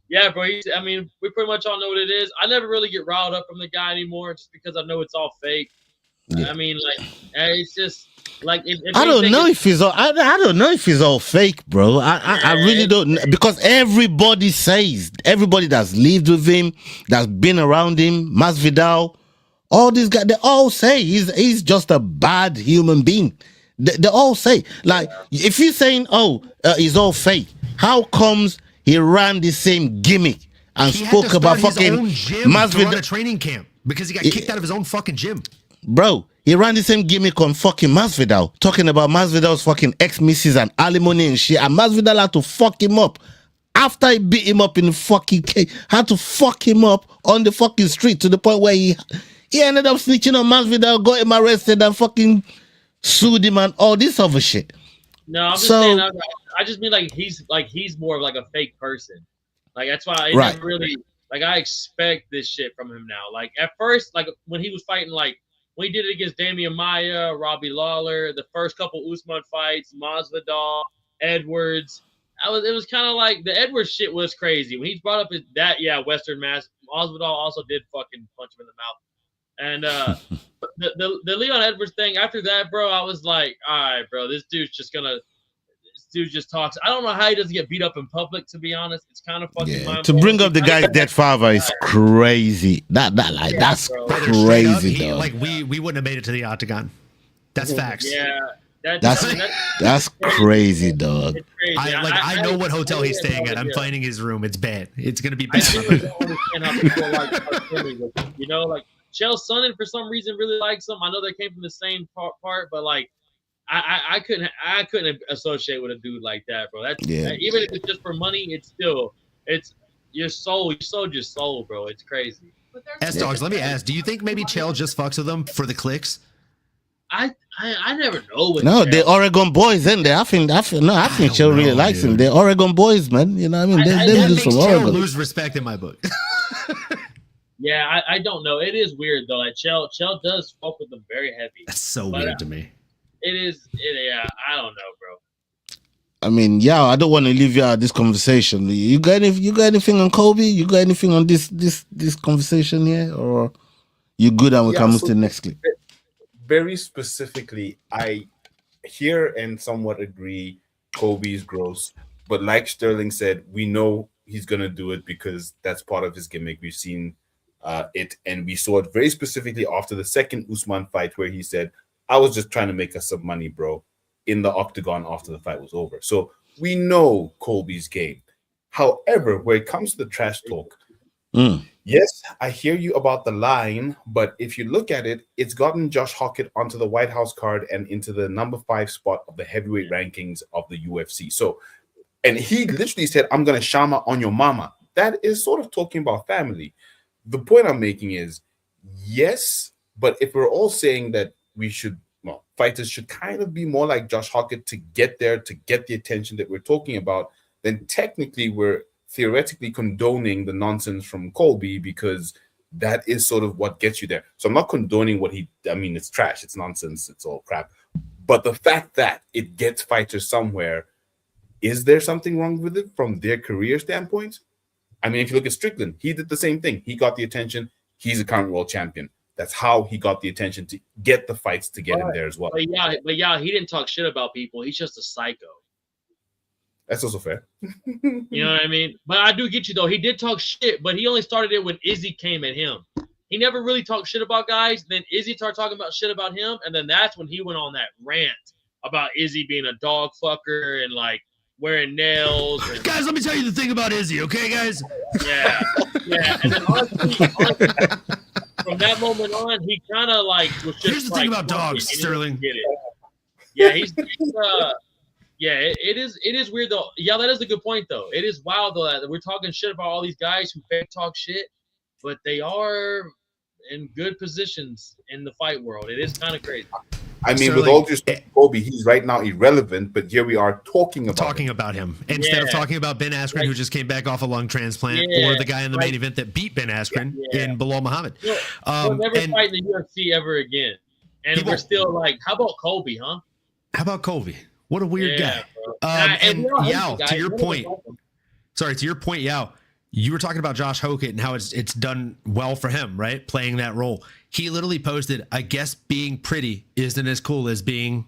yeah, bro. I mean, we pretty much all know what it is. I never really get riled up from the guy anymore just because I know it's all fake. Yeah. I mean, like, it's just, like, I don't know if he's all. I don't know if he's all fake, bro. I really don't know, because everybody that's lived with him, that's been around him, Masvidal, all these guys, they all say he's just a bad human being. They all say, like, if you're saying, he's all fake, how comes he ran the same gimmick and spoke about fucking Masvidal a training camp because he got kicked out of his own fucking gym? Bro, he ran the same gimmick on fucking Masvidal, talking about Masvidal's fucking ex-missus and alimony and shit, and Masvidal had to fuck him up after he beat him up in the fucking cage. Had to fuck him up on the fucking street to the point where he ended up snitching on Masvidal, got him arrested, and fucking sued him and all this other shit. No, I'm just saying. I just mean he's more of like a fake person. Like that's why I never really like. I expect this shit from him now. Like at first, like when he was fighting, like when he did it against Damian Maia, Robbie Lawler, the first couple Usman fights, Masvidal, Edwards. It was kind of like the Edwards shit was crazy when he brought up Western Mass. Masvidal also did fucking punch him in the mouth, and the Leon Edwards thing. After that, bro, I was like, all right, bro, this dude just talks. I don't know how he doesn't get beat up in public. To be honest, it's kind of fucking. To bring up the guy's dead father is crazy. That's crazy, though. Like we wouldn't have made it to the octagon. That's facts. Yeah. That's crazy, dog. Crazy. I know what hotel he's staying at. I'm finding his room. It's bad. It's gonna be bad. I don't understand how people like, you know, like Chael Sonnen for some reason really likes him. I know they came from the same part, but like I couldn't associate with a dude like that, bro. Even if it's just for money, it's your soul. You sold your soul, bro. It's crazy. S-Dogs, let me ask: do you think maybe Chael just fucks with them for the clicks? I never know. No, they're Oregon boys, and I think Chael really likes him. They're Oregon boys, man. You know what I mean? They're just from Oregon. Lose respect in my book. Yeah, I don't know. It is weird though. Like Chael does fuck with them very heavy. That's so weird to me. It is. I don't know, bro. I mean, I don't want to leave you out of this conversation. You got anything on Kobe? You got anything on this conversation here, or you good and we can move to the next clip? Very specifically, I hear and somewhat agree. Colby is gross, but like Sterling said, we know he's gonna do it because that's part of his gimmick. We've seen it, and we saw it very specifically after the second Usman fight, where he said, "I was just trying to make us some money, bro," in the octagon after the fight was over. So we know Colby's game. However, when it comes to the trash talk, yes, I hear you about the line, but if you look at it, it's gotten Josh Hockett onto the White House card and into the number 5 spot of the heavyweight rankings of the UFC. So, and he literally said, "I'm going to shama on your mama." That is sort of talking about family. The point I'm making is, yes, but if we're all saying that we should, well, fighters should kind of be more like Josh Hockett to get there, to get the attention that we're talking about, then technically we're theoretically condoning the nonsense from Colby, because that is sort of what gets you there. So I'm not condoning what I mean, it's trash, it's nonsense, it's all crap. But the fact that it gets fighters somewhere, is there something wrong with it from their career standpoint? I mean, if you look at Strickland, he did the same thing. He got the attention. He's a current world champion. That's how he got the attention to get the fights to get him there as well. But yeah, he didn't talk shit about people. He's just a psycho. That's also fair. You know what I mean? But I do get you, though. He did talk shit, but he only started it when Izzy came at him. He never really talked shit about guys. Then Izzy started talking about shit about him, and then that's when he went on that rant about Izzy being a dog fucker and, like, wearing nails. And, guys, let me tell you the thing about Izzy, okay, guys? Yeah. And then honestly, from that moment on, he kind of, like, was just Here's the thing about dogs, Sterling. Get it. Yeah, yeah, it is weird though. Yeah, that is a good point though. It is wild though that we're talking shit about all these guys who fake talk shit, but they are in good positions in the fight world. It is kind of crazy. I mean, with all due respect to Colby, he's right now irrelevant, but here we are talking about him instead of talking about Ben Askren, who just came back off a lung transplant, or the guy in the main event that beat Ben Askren in Bilal Muhammad. We'll never fight in the UFC ever again, and we're still like, how about Colby, huh? How about Colby? What a weird guy. And Yao, to your point, Yao, you were talking about Josh Hockett and how it's done well for him, right? Playing that role. He literally posted, "I guess being pretty isn't as cool as being,"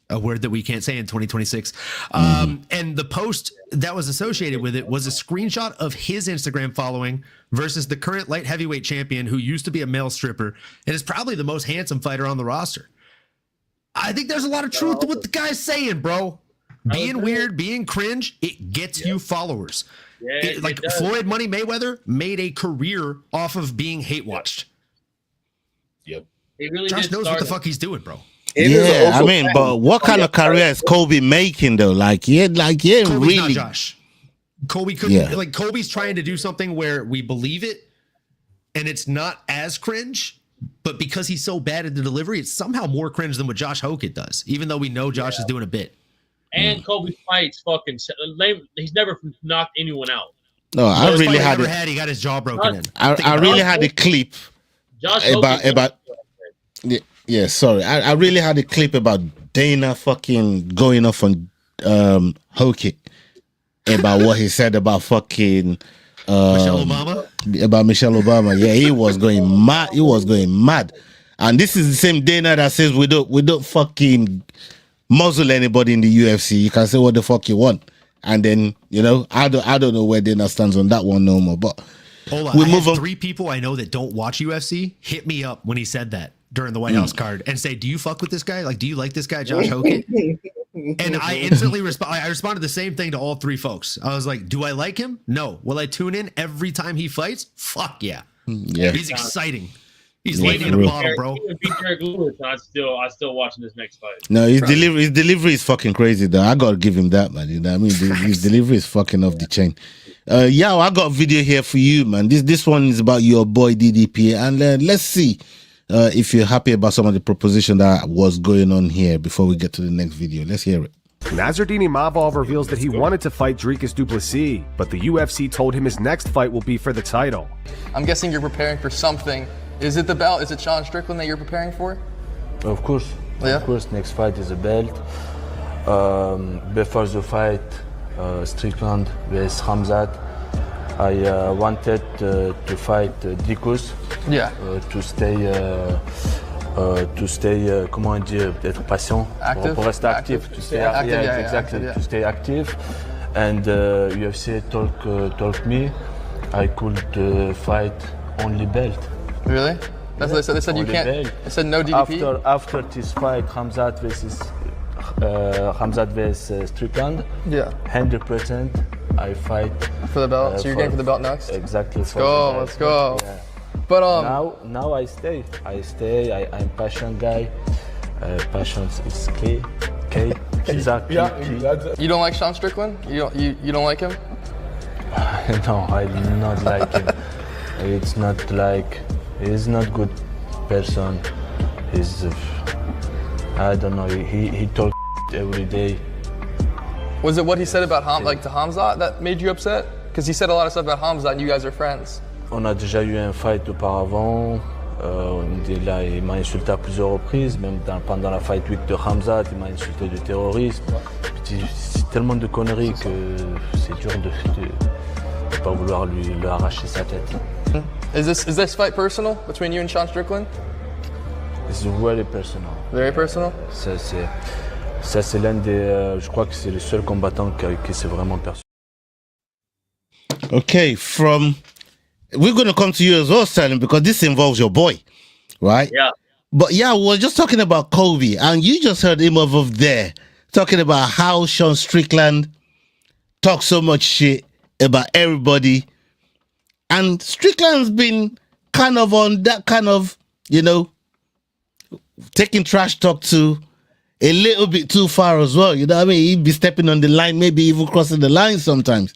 a word that we can't say in 2026. And the post that was associated with it was a screenshot of his Instagram following versus the current light heavyweight champion, who used to be a male stripper and is probably the most handsome fighter on the roster. I think there's a lot of truth to what the guy's saying, bro. Being weird, being cringe, it gets you followers. Like Floyd Money Mayweather made a career off of being hate watched. Yep. He really Josh knows what the fuck he's doing, bro. Yeah, I mean, but what kind of career is Colby making though? Colby's really not Josh. Colby couldn't like Colby's trying to do something where we believe it and it's not as cringe. But because he's so bad at the delivery, it's somehow more cringe than what Josh Hockett does, even though we know Josh is doing a bit. And Colby fights fucking. He's never knocked anyone out. No, I really had it. He got his jaw broken in. I really had a clip about. Yeah, sorry. I really had a clip about Dana fucking going off on Hockett about what he said about fucking. Michelle Obama? About Michelle Obama. Yeah, he was going mad. He was going mad. And this is the same Dana that says we don't fucking muzzle anybody in the UFC. You can say what the fuck you want. And then, I don't know where Dana stands on that one no more. But hold on. I have 3 people I know that don't watch UFC hit me up when he said that during the White House card and say, "Do you fuck with this guy? Like, do you like this guy, Josh Hockett?" And I instantly I responded the same thing to all 3 folks. I was like, "Do I like him? No. Will I tune in every time he fights? Fuck yeah. Yeah. He's exciting. He's lightning in a bottle, bro." I'm still watching this next fight. No, his delivery is fucking crazy though. I gotta give him that, man. You know what I mean? His delivery is fucking off the chain. Yeah, I got a video here for you, man. This one is about your boy DDP, and let's see if you're happy about some of the proposition that was going on here before we get to the next video. Let's hear it. Nasruddin Imavov reveals that he wanted to fight Dricus Du Plessis, but the UFC told him his next fight will be for the title. I'm guessing you're preparing for something. Is it the belt? Is it Sean Strickland that you're preparing for? Of course. Yeah. Of course, next fight is a belt. Before the fight, Strickland vs Khamzat, I wanted to fight Dricus. Yeah. To stay to stay, comment dire, d'être patient, pour rester actif, to stay active, to stay active. And UFC told me I could fight only belt. Really? That's what they said. They said you can't. Belt. They said no DDP. After this fight, Khamzat versus Strickland. Yeah. 100%. I fight for the belt. So you're going for the belt next. Exactly. Let's go. Let's go. Yeah. But now I stay. I'm passion guy. Passion is key. Exactly. You don't like Sean Strickland? You don't like him? No, I do not like him. It's not like he's not good person. He's I don't know. He talks every day. Was it what he said about to Khamzat that made you upset? Because he said a lot of stuff about Khamzat and you guys are friends. On a déjà eu un fight auparavant. Il m'a insulté à plusieurs reprises, même pendant la fight week de Khamzat, il m'a insulté de terrorisme. C'est tellement de conneries que c'est dur de pas vouloir lui arracher sa tête. Is this fight personal between you and Sean Strickland? It's very personal. Very personal? Ça c'est l'un des, je crois que c'est le seul combattant qui c'est vraiment personnel. Okay, we're going to come to you as well, Sterling, because this involves your boy, right? Yeah. But yeah, we're just talking about Kobe, and you just heard him over there talking about how Sean Strickland talks so much shit about everybody. And Strickland's been kind of on that kind of, taking trash talk to a little bit too far as well. You know what I mean? He'd be stepping on the line, maybe even crossing the line sometimes.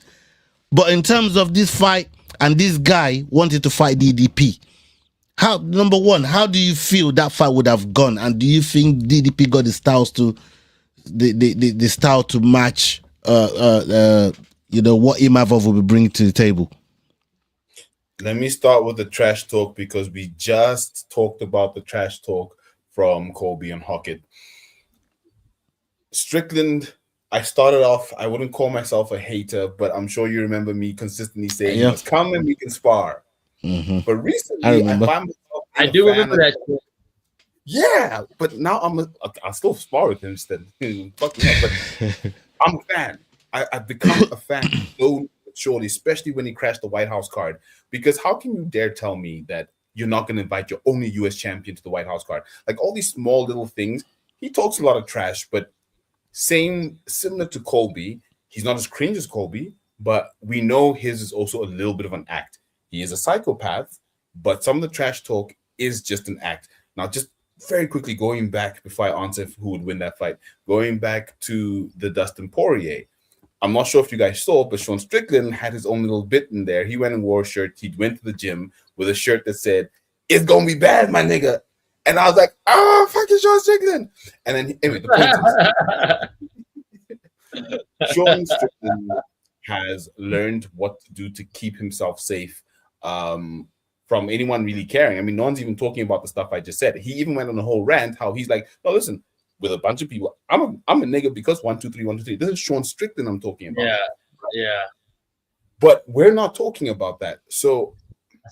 But in terms of this fight, and this guy wanted to fight DDP, number one, how do you feel that fight would have gone? And do you think DDP got the styles to the style to match what Imavov will be bringing to the table? Let me start with the trash talk, because we just talked about the trash talk from Kobe and Hockett. Strickland, I started off, I wouldn't call myself a hater, but I'm sure you remember me consistently saying, let's come and we can spar. Mm-hmm. But recently, I do remember that shit. Yeah, but now I'll still spar with him instead. Fuck me up, but I'm a fan. I've become a fan slowly but surely, especially when he crashed the White House card. Because how can you dare tell me that you're not going to invite your only U.S. champion to the White House card? Like all these small little things. He talks a lot of trash, but similar to Colby, he's not as cringe as Colby, but we know his is also a little bit of an act. He is a psychopath, but some of the trash talk is just an act. Now, just very quickly going back before I answer who would win that fight, going back to the Dustin Poirier. I'm not sure if you guys saw, but Sean Strickland had his own little bit in there. He went and wore a shirt. He went to the gym with a shirt that said, "It's gonna be bad, my nigga." And I was like, "Oh, fucking Sean Strickland!" And then anyway, the point is, Sean Strickland has learned what to do to keep himself safe from anyone really caring. I mean, no one's even talking about the stuff I just said. He even went on a whole rant how he's like, "No, listen, with a bunch of people, I'm a nigga because 1, 2, 3, 1, 2, 3. This is Sean Strickland I'm talking about." Yeah. But we're not talking about that. So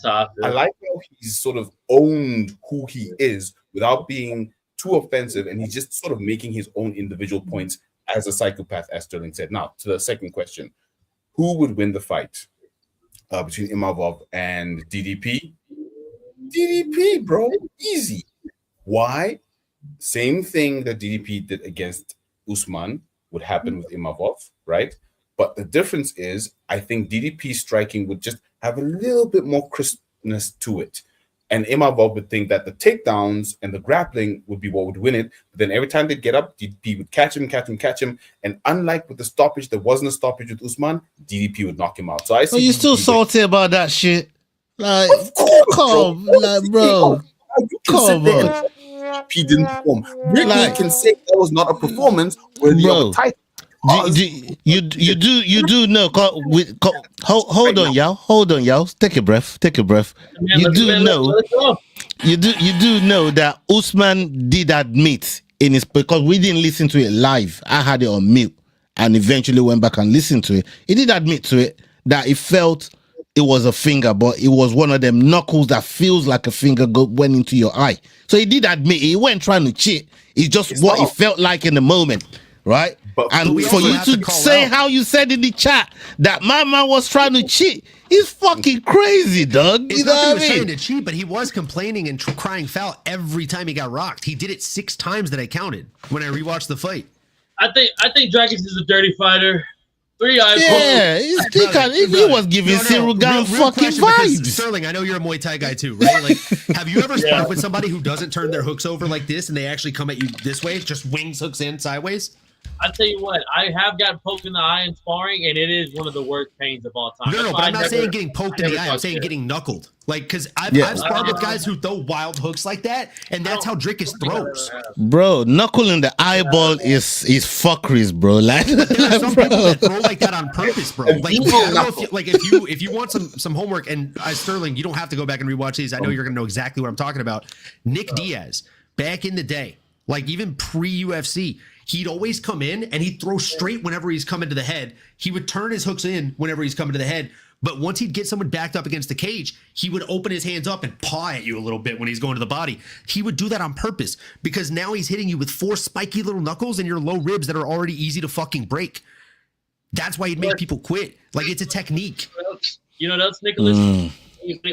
I like how he's sort of owned who he is without being too offensive, and he's just sort of making his own individual points as a psychopath, as Sterling said. Now, to the second question, who would win the fight between Imavov and DDP? DDP, bro, easy. Why? Same thing that DDP did against Usman would happen with Imavov, right? But the difference is, I think DDP's striking would just have a little bit more crispness to it. And Imavov would think that the takedowns and the grappling would be what would win it. But then every time they'd get up, DDP would catch him. And unlike with the stoppage, there wasn't a stoppage with Usman, DDP would knock him out. So I see. Oh, you still salty about that shit? Like, come, bro. Come on. He didn't perform. Ricky can say that was not a performance when the title. You do know. Hold on, y'all. Take a breath. You do know that Usman did admit in his, because we didn't listen to it live. I had it on mute and eventually went back and listened to it. He did admit to it that he felt it was a finger, but it was one of them knuckles that feels like a finger went into your eye. So he did admit he wasn't trying to cheat. It's just what it felt like in the moment, right? And for you to say how you said in the chat that my man was trying to cheat, he's fucking crazy, dog. It's You know not that what he I was mean? trying to cheat, but he was complaining and crying foul every time he got rocked. He did it 6 times that I counted when I rewatched the fight. I think Dricus is a dirty fighter. 3 eyes. Yeah, he was giving Cyril Gun fucking vibes. Sterling, I know you're a Muay Thai guy too, right? Like, have you ever sparred with somebody who doesn't turn their hooks over like this and they actually come at you this way, just wings hooks in sideways? I tell you what, I have gotten poked in the eye in sparring, and it is one of the worst pains of all time. No, but I'm not saying getting poked in the eye. I'm saying getting knuckled. Like, because I've sparred with guys who throw wild hooks like that, and that's how Dricus throws. Bro, knuckle in the eyeball is fuckeries, bro. Like, there are some people that throw like that on purpose, bro. Like, I don't know if you want some homework, and Sterling, you don't have to go back and rewatch these. I know you're gonna know exactly what I'm talking about. Nick Diaz, back in the day, like even pre-UFC, he'd always come in and he'd throw straight whenever he's coming to the head. He would turn his hooks in whenever he's coming to the head. But once he'd get someone backed up against the cage, he would open his hands up and paw at you a little bit when he's going to the body. He would do that on purpose because now he's hitting you with 4 spiky little knuckles and your low ribs that are already easy to fucking break. That's why he'd make people quit. Like, it's a technique. You know, that's Nicholas.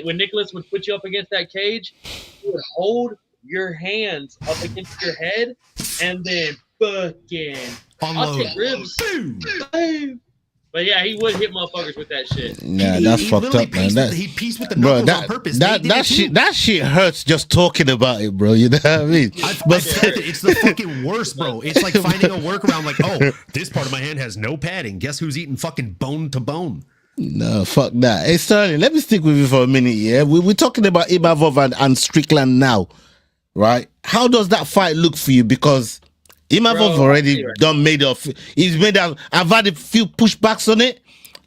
When Nicholas would put you up against that cage, he would hold your hands up against your head and then fucking unload. Ribs. Boom. But yeah, he would hit motherfuckers with that shit. Yeah, that's fucked up, man. He pieced with the knuckles on purpose. That shit hurts just talking about it, bro. You know what I mean? It's the fucking worst, bro. It's like finding a workaround. Like, oh, this part of my hand has no padding. Guess who's eating fucking bone to bone? No, fuck that. Hey, Sterling, let me stick with you for a minute. Yeah, we're talking about Imavov and Strickland now, right? How does that fight look for you? Because Imavov already he's made I've had a few pushbacks on it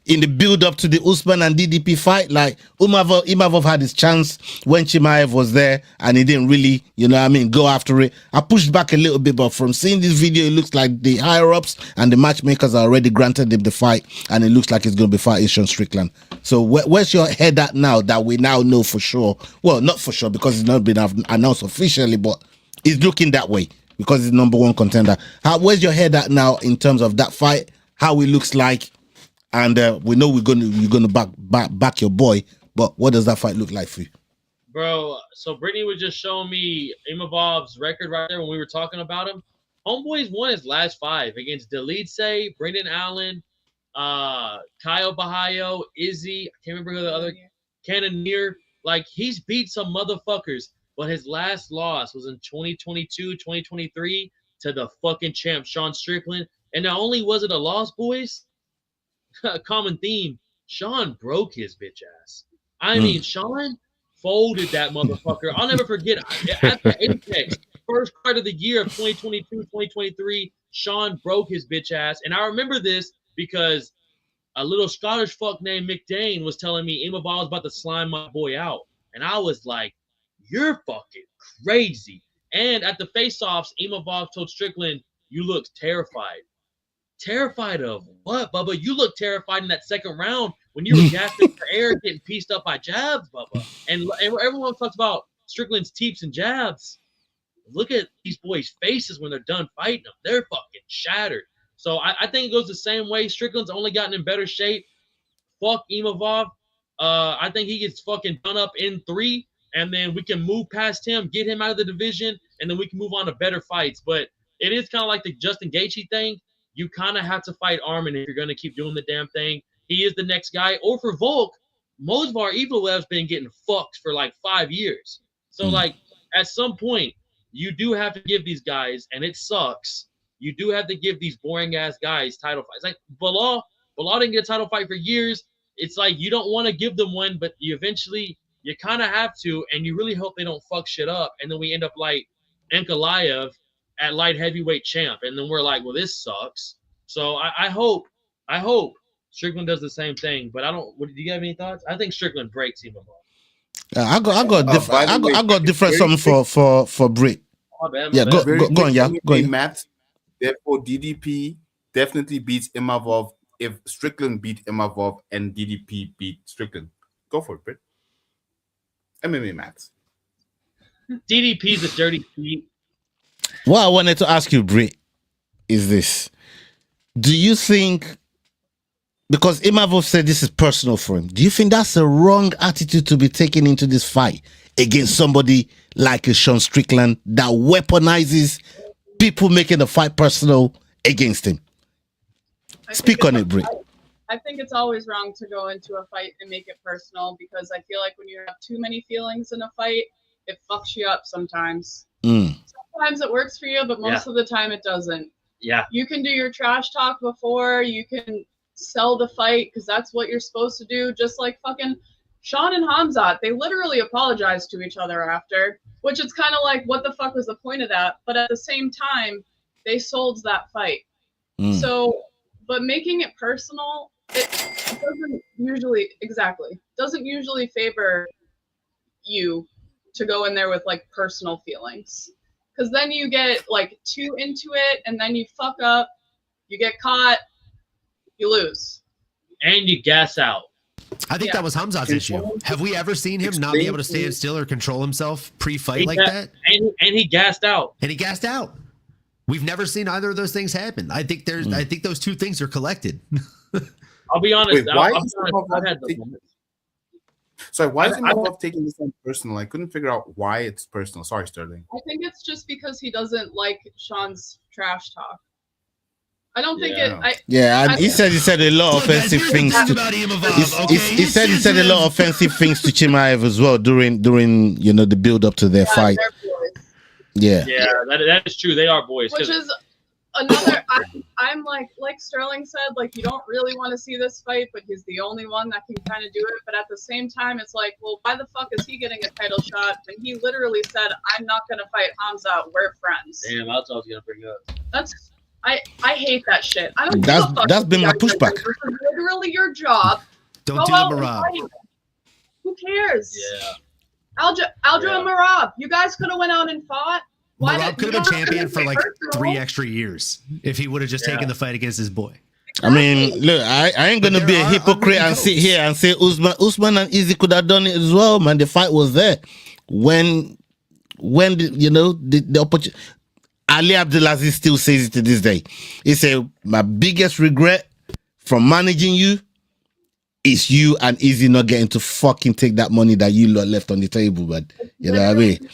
in the build up to the Usman and DDP fight. Like Imavov had his chance when Chimaev was there and he didn't really, you know what I mean, go after it. I pushed back a little bit, but from seeing this video, it looks like the higher ups and the matchmakers are already granted him the fight, and it looks like he's going to be fighting Sean Strickland. So where's your head at now that we now know for sure? Well, not for sure because it's not been announced officially, but it's looking that way because he's #1 contender. Where's your head at now in terms of that fight? How it looks like? And we know you're gonna back your boy, but what does that fight look like for you? Bro, so Brittany was just showing me Imavov's record right there when we were talking about him. Homeboy's won his last 5 against Delitse, Brendan Allen, Kyle Bahayo, Izzy, I can't remember who the other, Cannonier. Like, he's beat some motherfuckers, but his last loss was in 2022, 2023 to the fucking champ, Sean Strickland. And not only was it a loss, boys, a common theme, Sean broke his bitch ass. I mean, Sean folded that motherfucker. I'll never forget, at the Apex, first card of the year of 2022, 2023, Sean broke his bitch ass. And I remember this because a little Scottish fuck named Mick Dane was telling me Imavov was about to slime my boy out. And I was like, you're fucking crazy. And at the face-offs, Imavov told Strickland, you look terrified. Terrified of what, Bubba? You look terrified in that second round when you were gasping for air, getting pieced up by jabs, Bubba. And everyone talks about Strickland's teeps and jabs. Look at these boys' faces when they're done fighting them. They're fucking shattered. So I think it goes the same way. Strickland's only gotten in better shape. Fuck Imavov. I think he gets fucking done up in 3, and then we can move past him, get him out of the division, and then we can move on to better fights. But it is kind of like the Justin Gaethje thing. You kind of have to fight Arman if you're going to keep doing the damn thing. He is the next guy. Or for Volk, Movsar Evloev's been getting fucked for like 5 years. So, like, at some point, you do have to give these guys, and it sucks, you do have to give these boring-ass guys title fights. Like, Bilal didn't get a title fight for years. It's like you don't want to give them one, but you kind of have to, and you really hope they don't fuck shit up. And then we end up like Ankalaev at light heavyweight champ, and then we're like, well, this sucks. So I hope Strickland does the same thing, but I don't. Do you have any thoughts? I think Strickland breaks him up. I got different something for Britt. Yeah, go on, yeah. Go on. Matt, therefore DDP definitely beats Imavov if Strickland beat Imavov and DDP beat Strickland. Go for it, Britt. MMA Mats. DDP's a dirty feet. What I wanted to ask you, Britt, is this. Do you think, because Imavov said this is personal for him, do you think that's a wrong attitude to be taken into this fight against somebody like a Sean Strickland that weaponizes people making the fight personal against him? Speak on it, Britt. I think it's always wrong to go into a fight and make it personal, because I feel like when you have too many feelings in a fight, it fucks you up sometimes. Sometimes it works for you, but most of the time it doesn't. Yeah. You can do your trash talk before, you can sell the fight because that's what you're supposed to do. Just like fucking Sean and Hamzat, they literally apologized to each other after, which is kind of like, what the fuck was the point of that? But at the same time, they sold that fight. So, but making it personal, it doesn't usually favor you to go in there with like personal feelings, because then you get like too into it and then you fuck up, you get caught, you lose, and you gas out. I think that was Hamzat's issue. Have we ever seen him not be able to stand still or control himself pre-fight like that? And he gassed out. We've never seen either of those things happen. I think I think those two things are collected. I'll be honest. Wait, why I've had those moments. Sorry, why is Imavov taking this on personal? I couldn't figure out why it's personal. Sorry, Sterling. I think it's just because he doesn't like Sean's trash talk. I don't think it. He said a lot of offensive things. He said a lot of offensive things to Chimaev as well during the build up to their fight. Yeah, that is true. They are boys. Which is another. I'm like Sterling said, like, you don't really want to see this fight, but he's the only one that can kind of do it. But at the same time, it's like, well, why the fuck is he getting a title shot? And he literally said, "I'm not going to fight Hamzat. We're friends." Damn, that's what I was gonna bring up. I hate that shit. I don't. That's been my pushback. This is literally your job. Don't do the Marab. Who cares? Yeah. Aljo and Marab, you guys could have went out and fought. Marab could have been champion for like 3 extra years if he would have just taken the fight against his boy. I mean, look, I ain't gonna be a hypocrite and sit here and say Usman and Izzy could have done it as well, man. The fight was there when the opportunity. Ali Abdulaziz still says it to this day. He said, my biggest regret from managing you is you and Izzy not getting to fucking take that money that you lot left on the table, but you know what I mean?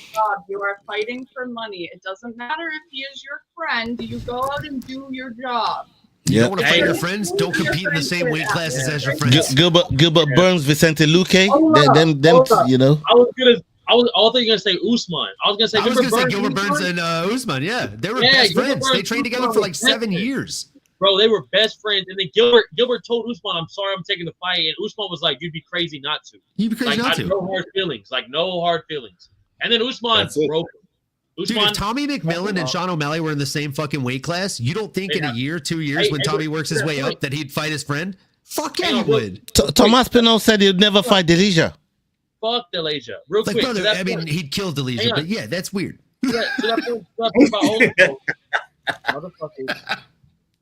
You are fighting for money. It doesn't matter if he is your friend. You go out and do your job. You don't want to fight your friends? Don't compete in the same weight classes as your friends. Gilbert Burns, Vicente Luque, you know. I was gonna say Usman. I was gonna say Gilbert Burns and Usman. Yeah, they were best friends. They trained together for like 7 years. Bro, they were best friends. And then Gilbert told Usman, "I'm sorry, I'm taking the fight." And Usman was like, "You'd be crazy not to." You'd be crazy not to. No hard feelings. No hard feelings. And then Usman broke him. Dude, if Tommy McMillan and Sean O'Malley were in the same fucking weight class, you don't think in a year, 2 years, when Tommy works his way up, that he'd fight his friend? Fuck yeah, he would. Thomas Pinot said he'd never fight Delija. Fuck Delija. Real quick. Brother, I mean, he'd kill Delija, but yeah, that's weird.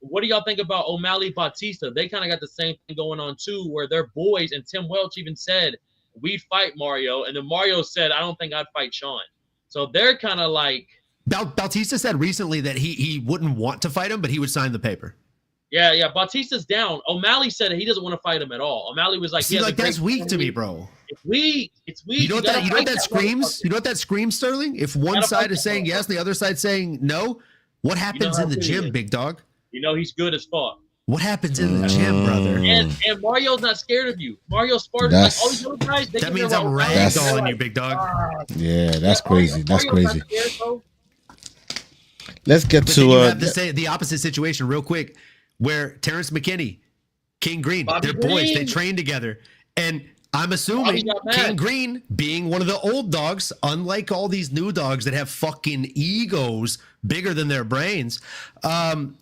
What do y'all think about O'Malley Bautista? They kind of got the same thing going on too, where they're boys, and Tim Welch even said, we'd fight Mario, and then Mario said, I don't think I'd fight Sean. So they're kind of like... Bautista said recently that he wouldn't want to fight him, but he would sign the paper. Yeah, Bautista's down. O'Malley said he doesn't want to fight him at all. O'Malley was like... See, like, that's weak to me, bro. It's weak. You know what that screams? You know what that screams, Sterling? If one side is saying yes, the other side saying no, what happens in the gym, big dog? You know he's good as fuck. What happens in the gym, brother? And Mario's not scared of you. Mario Spartan, like all these other guys. That means I'm ragdolling you, big dog. Yeah, that's crazy. That's crazy. Let's get to you have to say the opposite situation real quick, where Terrence McKinney, King Green, they're boys. They train together, and I'm assuming King Green, being one of the old dogs, unlike all these new dogs that have fucking egos bigger than their brains,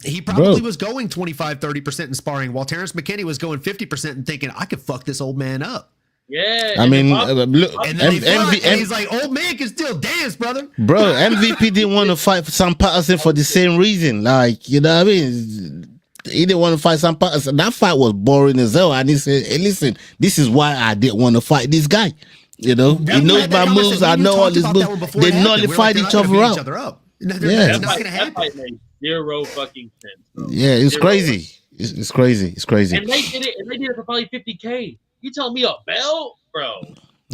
he probably was going 25-30% in sparring, while Terrence McKinney was going 50% and thinking, I could fuck this old man up. Yeah. I mean, look, and then he's like, old man can still dance, brother. Bro, MVP didn't want to fight Sam Patterson for the same reason. Like, you know what I mean? he didn't want to fight Sam Patterson. That fight was boring as hell. And he said, "Hey, listen, this is why I didn't want to fight this guy. You know, he knows my moves. I know all his moves. They nullified each other out. Yeah, that fight made zero fucking sense. Yeah, it's crazy. It's crazy. It's crazy. And they did it. And they did it for probably $50K. You telling me a belt, bro?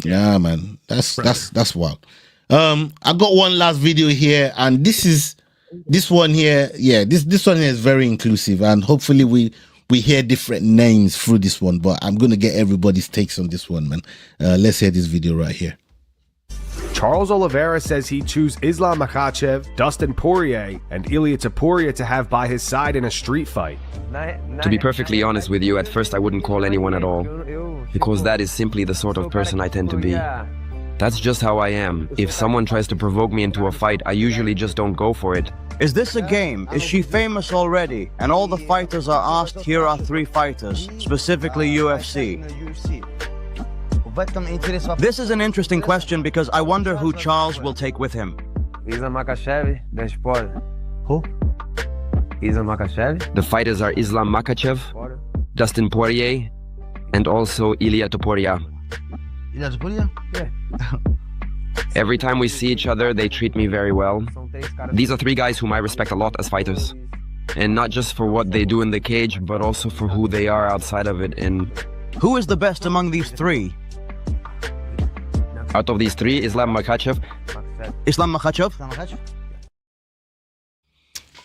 Yeah, man. That's wild. I got one last video here, and this one here. Yeah, this one here is very inclusive, and hopefully we hear different names through this one. But I'm gonna get everybody's takes on this one, man. Let's hear this video right here. Charles Oliveira says he'd choose Islam Makhachev, Dustin Poirier, and Ilia Topuria to have by his side in a street fight. To be perfectly honest with you, at first I wouldn't call anyone at all, because that is simply the sort of person I tend to be. That's just how I am. If someone tries to provoke me into a fight, I usually just don't go for it. Is this a game? Is she famous already? And all the fighters are asked, here are 3 fighters, specifically UFC. This is an interesting question because I wonder who Charles will take with him. Islam Makhachev, who? Islam Makhachev. The fighters are Islam Makhachev, Dustin Poirier, and also Ilia Topuria. Ilia Topuria? Yeah. Every time we see each other, they treat me very well. These are 3 guys whom I respect a lot as fighters. And not just for what they do in the cage, but also for who they are outside of it. And who is the best among these 3? Out of these 3, Islam Makhachev. Islam Makhachev?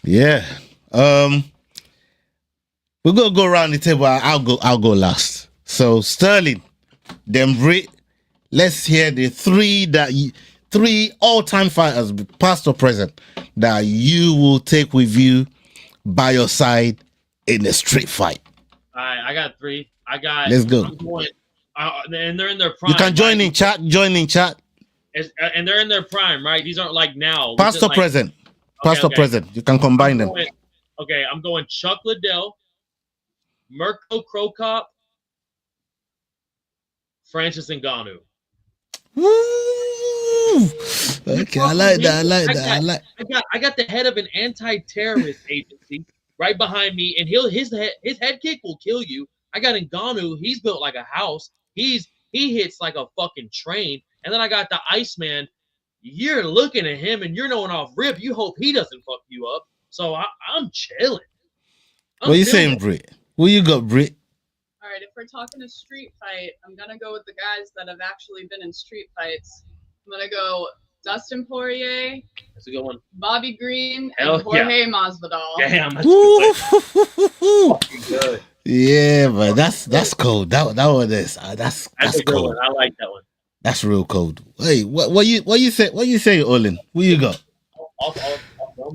Yeah. We're gonna go around the table. I'll go last. So Sterling, then Britt. Let's hear the 3 all-time fighters, past or present, that you will take with you by your side in a street fight. All right, I got 3. Let's go. I'm going, and they're in their prime. You can join in chat. Join in chat. And they're in their prime, right? These aren't like now. Past or present. Past or present. You can combine them. Okay, I'm going Chuck Liddell, Mirko Krokop, Francis Ngannou. Woo! Okay, I like that. I got the head of an anti-terrorist agency right behind me, and his head kick will kill you. I got Ngannou. He's built like a house. He hits like a fucking train. And then I got the Iceman. You're looking at him and you're knowing off rip. You hope he doesn't fuck you up. So I'm chilling. What you saying, Britt? What you got, Britt? All right, if we're talking a street fight, I'm gonna go with the guys that have actually been in street fights. I'm gonna go Dustin Poirier. That's a good one. Bobby Green and Jorge Masvidal. Damn, that's good. Yeah, but that's cold. That one is that's a good cold. one. I like that one. That's real cold. Hey, what you say, Olin? What you got?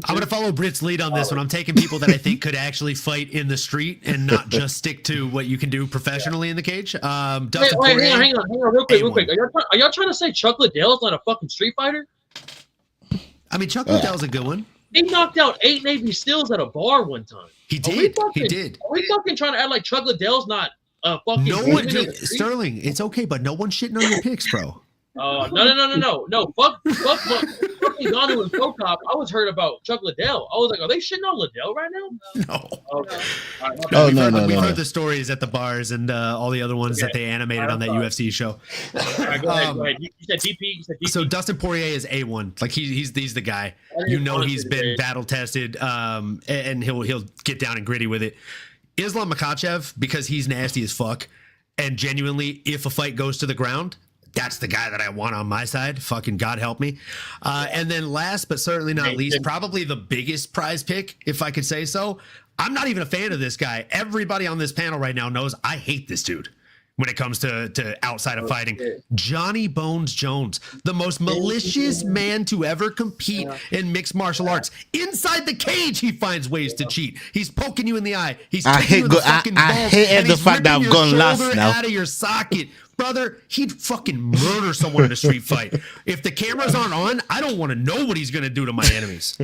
I'm gonna follow Britt's lead on this one. I'm taking people that I think could actually fight in the street and not just stick to what you can do professionally in the cage. Wait, hang on, real quick. Are y'all trying to say Chuck Liddell's not a fucking street fighter? I mean, Chuck Liddell's a good one. He knocked out 8 Navy SEALs at a bar one time. He did. Are we fucking trying to act like Chuck Liddell's not a fucking? No one, Sterling. It's okay, but no one's shitting on your picks, bro. No. Fuck Ngannou and Krokop. I was heard about Chuck Liddell. I was like, are they shitting on Liddell right now? No. Okay. No. We've heard the stories at the bars and all the other ones that they animated on that UFC show. All right, go ahead. You said DP. So Dustin Poirier is A1. Like he's the guy. You know he's been battle tested, and he'll get down and gritty with it. Islam Makhachev, because he's nasty as fuck, and genuinely, if a fight goes to the ground, that's the guy that I want on my side. Fucking God help me. And then last but certainly not least, probably the biggest prize pick, if I could say so. I'm not even a fan of this guy. Everybody on this panel right now knows I hate this dude when it comes to outside of fighting. Johnny Bones Jones, the most malicious man to ever compete in mixed martial arts. Inside the cage, he finds ways to cheat. He's poking you in the eye. He's I hate the fact that I've gone last now. Out of your socket. Brother, he'd fucking murder someone in a street fight. If the cameras aren't on, I don't want to know what he's going to do to my enemies.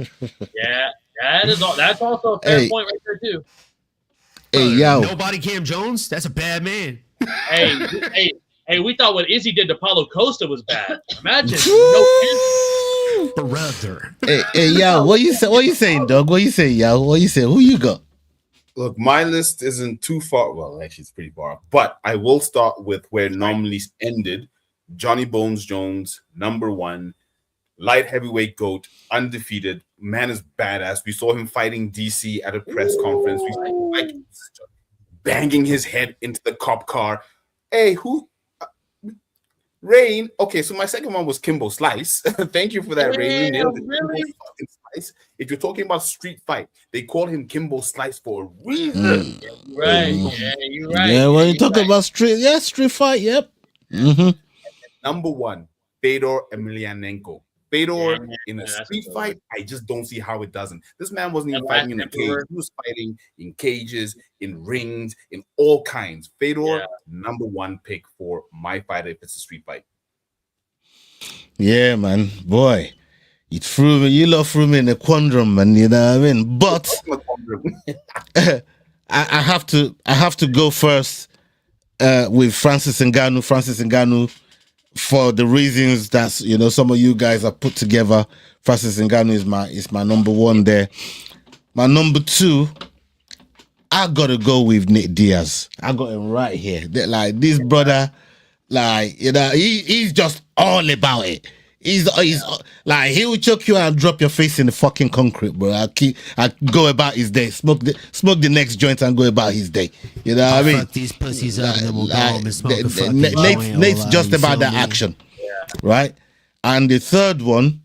Yeah, that's also a fair point right there, too. Hey, yo. No body cam Jones? That's a bad man. Hey, we thought what Izzy did to Paulo Costa was bad. Imagine. Brother. Hey, yo, what you saying, dog? What you saying, yo? What you saying? Who you got? Look, my list isn't too far. Well, actually, it's pretty far. But I will start with where it normally ended. Johnny Bones Jones, #1, light heavyweight GOAT, undefeated. Man is badass. We saw him fighting DC at a press conference. We saw him banging his head into the cop car. Hey, who? Rain. Okay, so my second one was Kimbo Slice. Thank you for that, Rain. You nailed it. Really? Slice. If you're talking about street fight, they call him Kimbo Slice for a reason. Right. Yeah, you're right. Yeah, when you talk about street fight, yep. #1, Fedor Emelianenko. Fedor in a street fight, I just don't see how it doesn't. This man wasn't even fighting in a cage. He was fighting in cages, in rings, in all kinds. Fedor, #1 pick for my fighter if it's a street fight. Yeah, man. Boy, you love threw me in a quandrum, man. You know what I mean? But I have to go first with Francis Ngannou. Francis Ngannou, for the reasons that some of you guys have put together. Francis Ngannou is my #1 there. My #2, I gotta go with Nick Diaz. I got him right here. Like this brother, he's just all about it. He's like, he will choke you and drop your face in the fucking concrete, bro. I go about his day, smoke the next joint and go about his day. You know what I mean? Fuck these pussies up and then we'll go home and smoke a fucking Nate's just about that action, right? And the third one,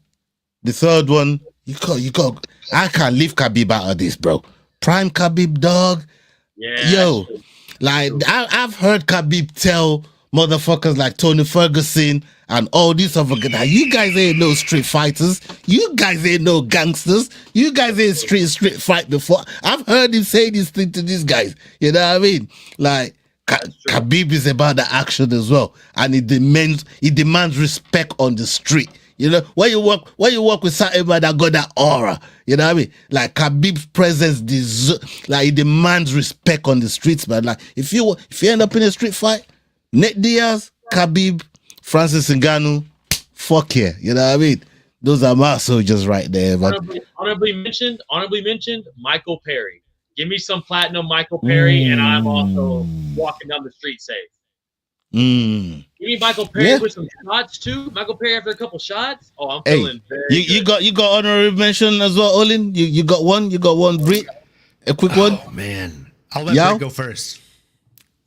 you got. I can't leave Khabib out of this, bro. Prime Khabib, dog. Yeah. Yo, like I've heard Khabib tell motherfuckers like Tony Ferguson and all these other guys, you guys ain't no street fighters. You guys ain't no gangsters. You guys ain't street fight before. I've heard him say this thing to these guys. You know what I mean? Like Khabib is about the action as well, and he demands respect on the street. You know, when you walk with somebody that got that aura, you know what I mean? Like Khabib's presence, he demands respect on the streets, man. Like if you end up in a street fight, Nick Diaz, Khabib, Francis Ngannou, fuck yeah, you know what I mean? Those are my soldiers right there, man. Honorably mentioned, Michael Perry. Give me some platinum Michael Perry, and I'm also walking down the street safe. Give me Michael Perry with some shots too. Michael Perry after a couple shots. Oh, I'm feeling very good. You got honorable mention as well, Olin. You got one. You got one, Brit. A quick one. Oh man, I'll let Brit go first.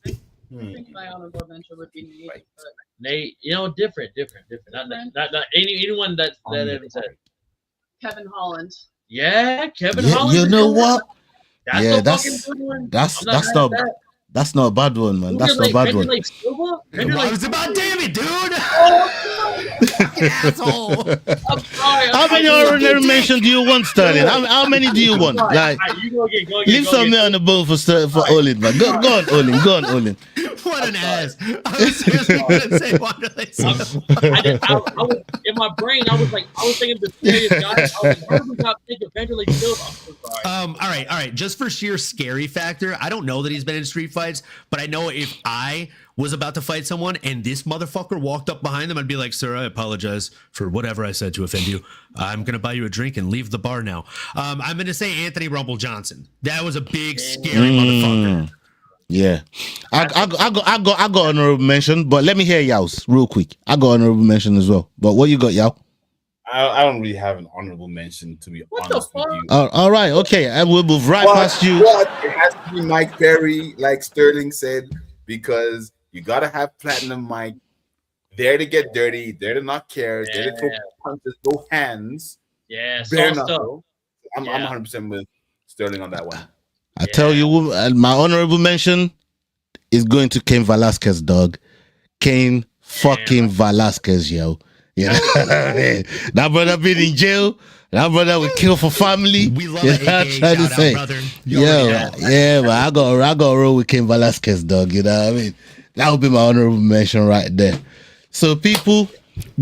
I think my honorable mention would be Nate. But Nate, different. Not anyone that ever said. Kevin Holland. Yeah, Kevin Holland. You know what? That's not a bad one, man. That's not a bad one. I was about damn it, dude. Asshole. How many honorary mentions do you want, Sterling? How many do you want? Like, leave some on the board for Olin, man. Go on, Olin. What an ass! I was seriously going to say one of these. I was in my brain. I was thinking the scariest guy. I was like, not think of Vanderlei Silva. I'm so sorry. All right. Just for sheer scary factor, I don't know that he's been in street fights, but I know if I was about to fight someone and this motherfucker walked up behind them, I'd be like, "Sir, I apologize for whatever I said to offend you. I'm gonna buy you a drink and leave the bar now." I'm gonna say Anthony Rumble Johnson. That was a big, scary motherfucker. Yeah, I got honorable mention, but let me hear y'all's real quick. I got honorable mention as well, but what you got, y'all? I don't really have an honorable mention, to be honest with you. All right, okay, I will move past you. But it has to be Mike Perry, like Sterling said, because you gotta have platinum Mike there to get dirty, there to not care, there to throw punches, no hands. Yeah, bare knuckle. I'm 100% with Sterling on that one. I tell you, my honorable mention is going to Cain Velasquez, dog. Cain fucking Velasquez, yo. Yeah, that brother been in jail. That brother would kill for family. We love it. Trying to say, brother. Yeah, but I got roll with Cain Velasquez, dog. You know what I mean? That would be my honorable mention right there. So, people,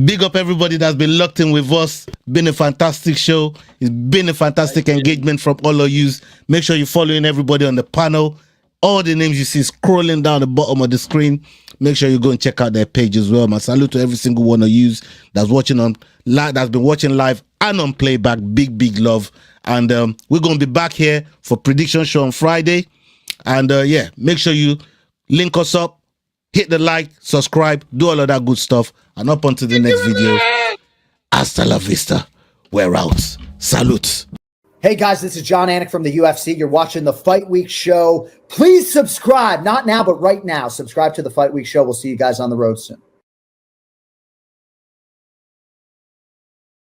big up everybody that's been locked in with us. Been a fantastic show. It's been a fantastic engagement from all of you. Make sure you're following everybody on the panel. All the names you see scrolling down the bottom of the screen. Make sure you go and check out their page as well. My salute to every single one of you that's watching that's been watching live and on playback. Big love. And we're going to be back here for prediction show on Friday. And yeah, make sure you link us up, hit the like, subscribe, do all of that good stuff. And up onto the next video. Hasta la vista. We're out. Salute. Hey guys, this is John Anik from the UFC. You're watching the Fight Week Show. Please subscribe. Not now, but right now. Subscribe to the Fight Week Show. We'll see you guys on the road soon.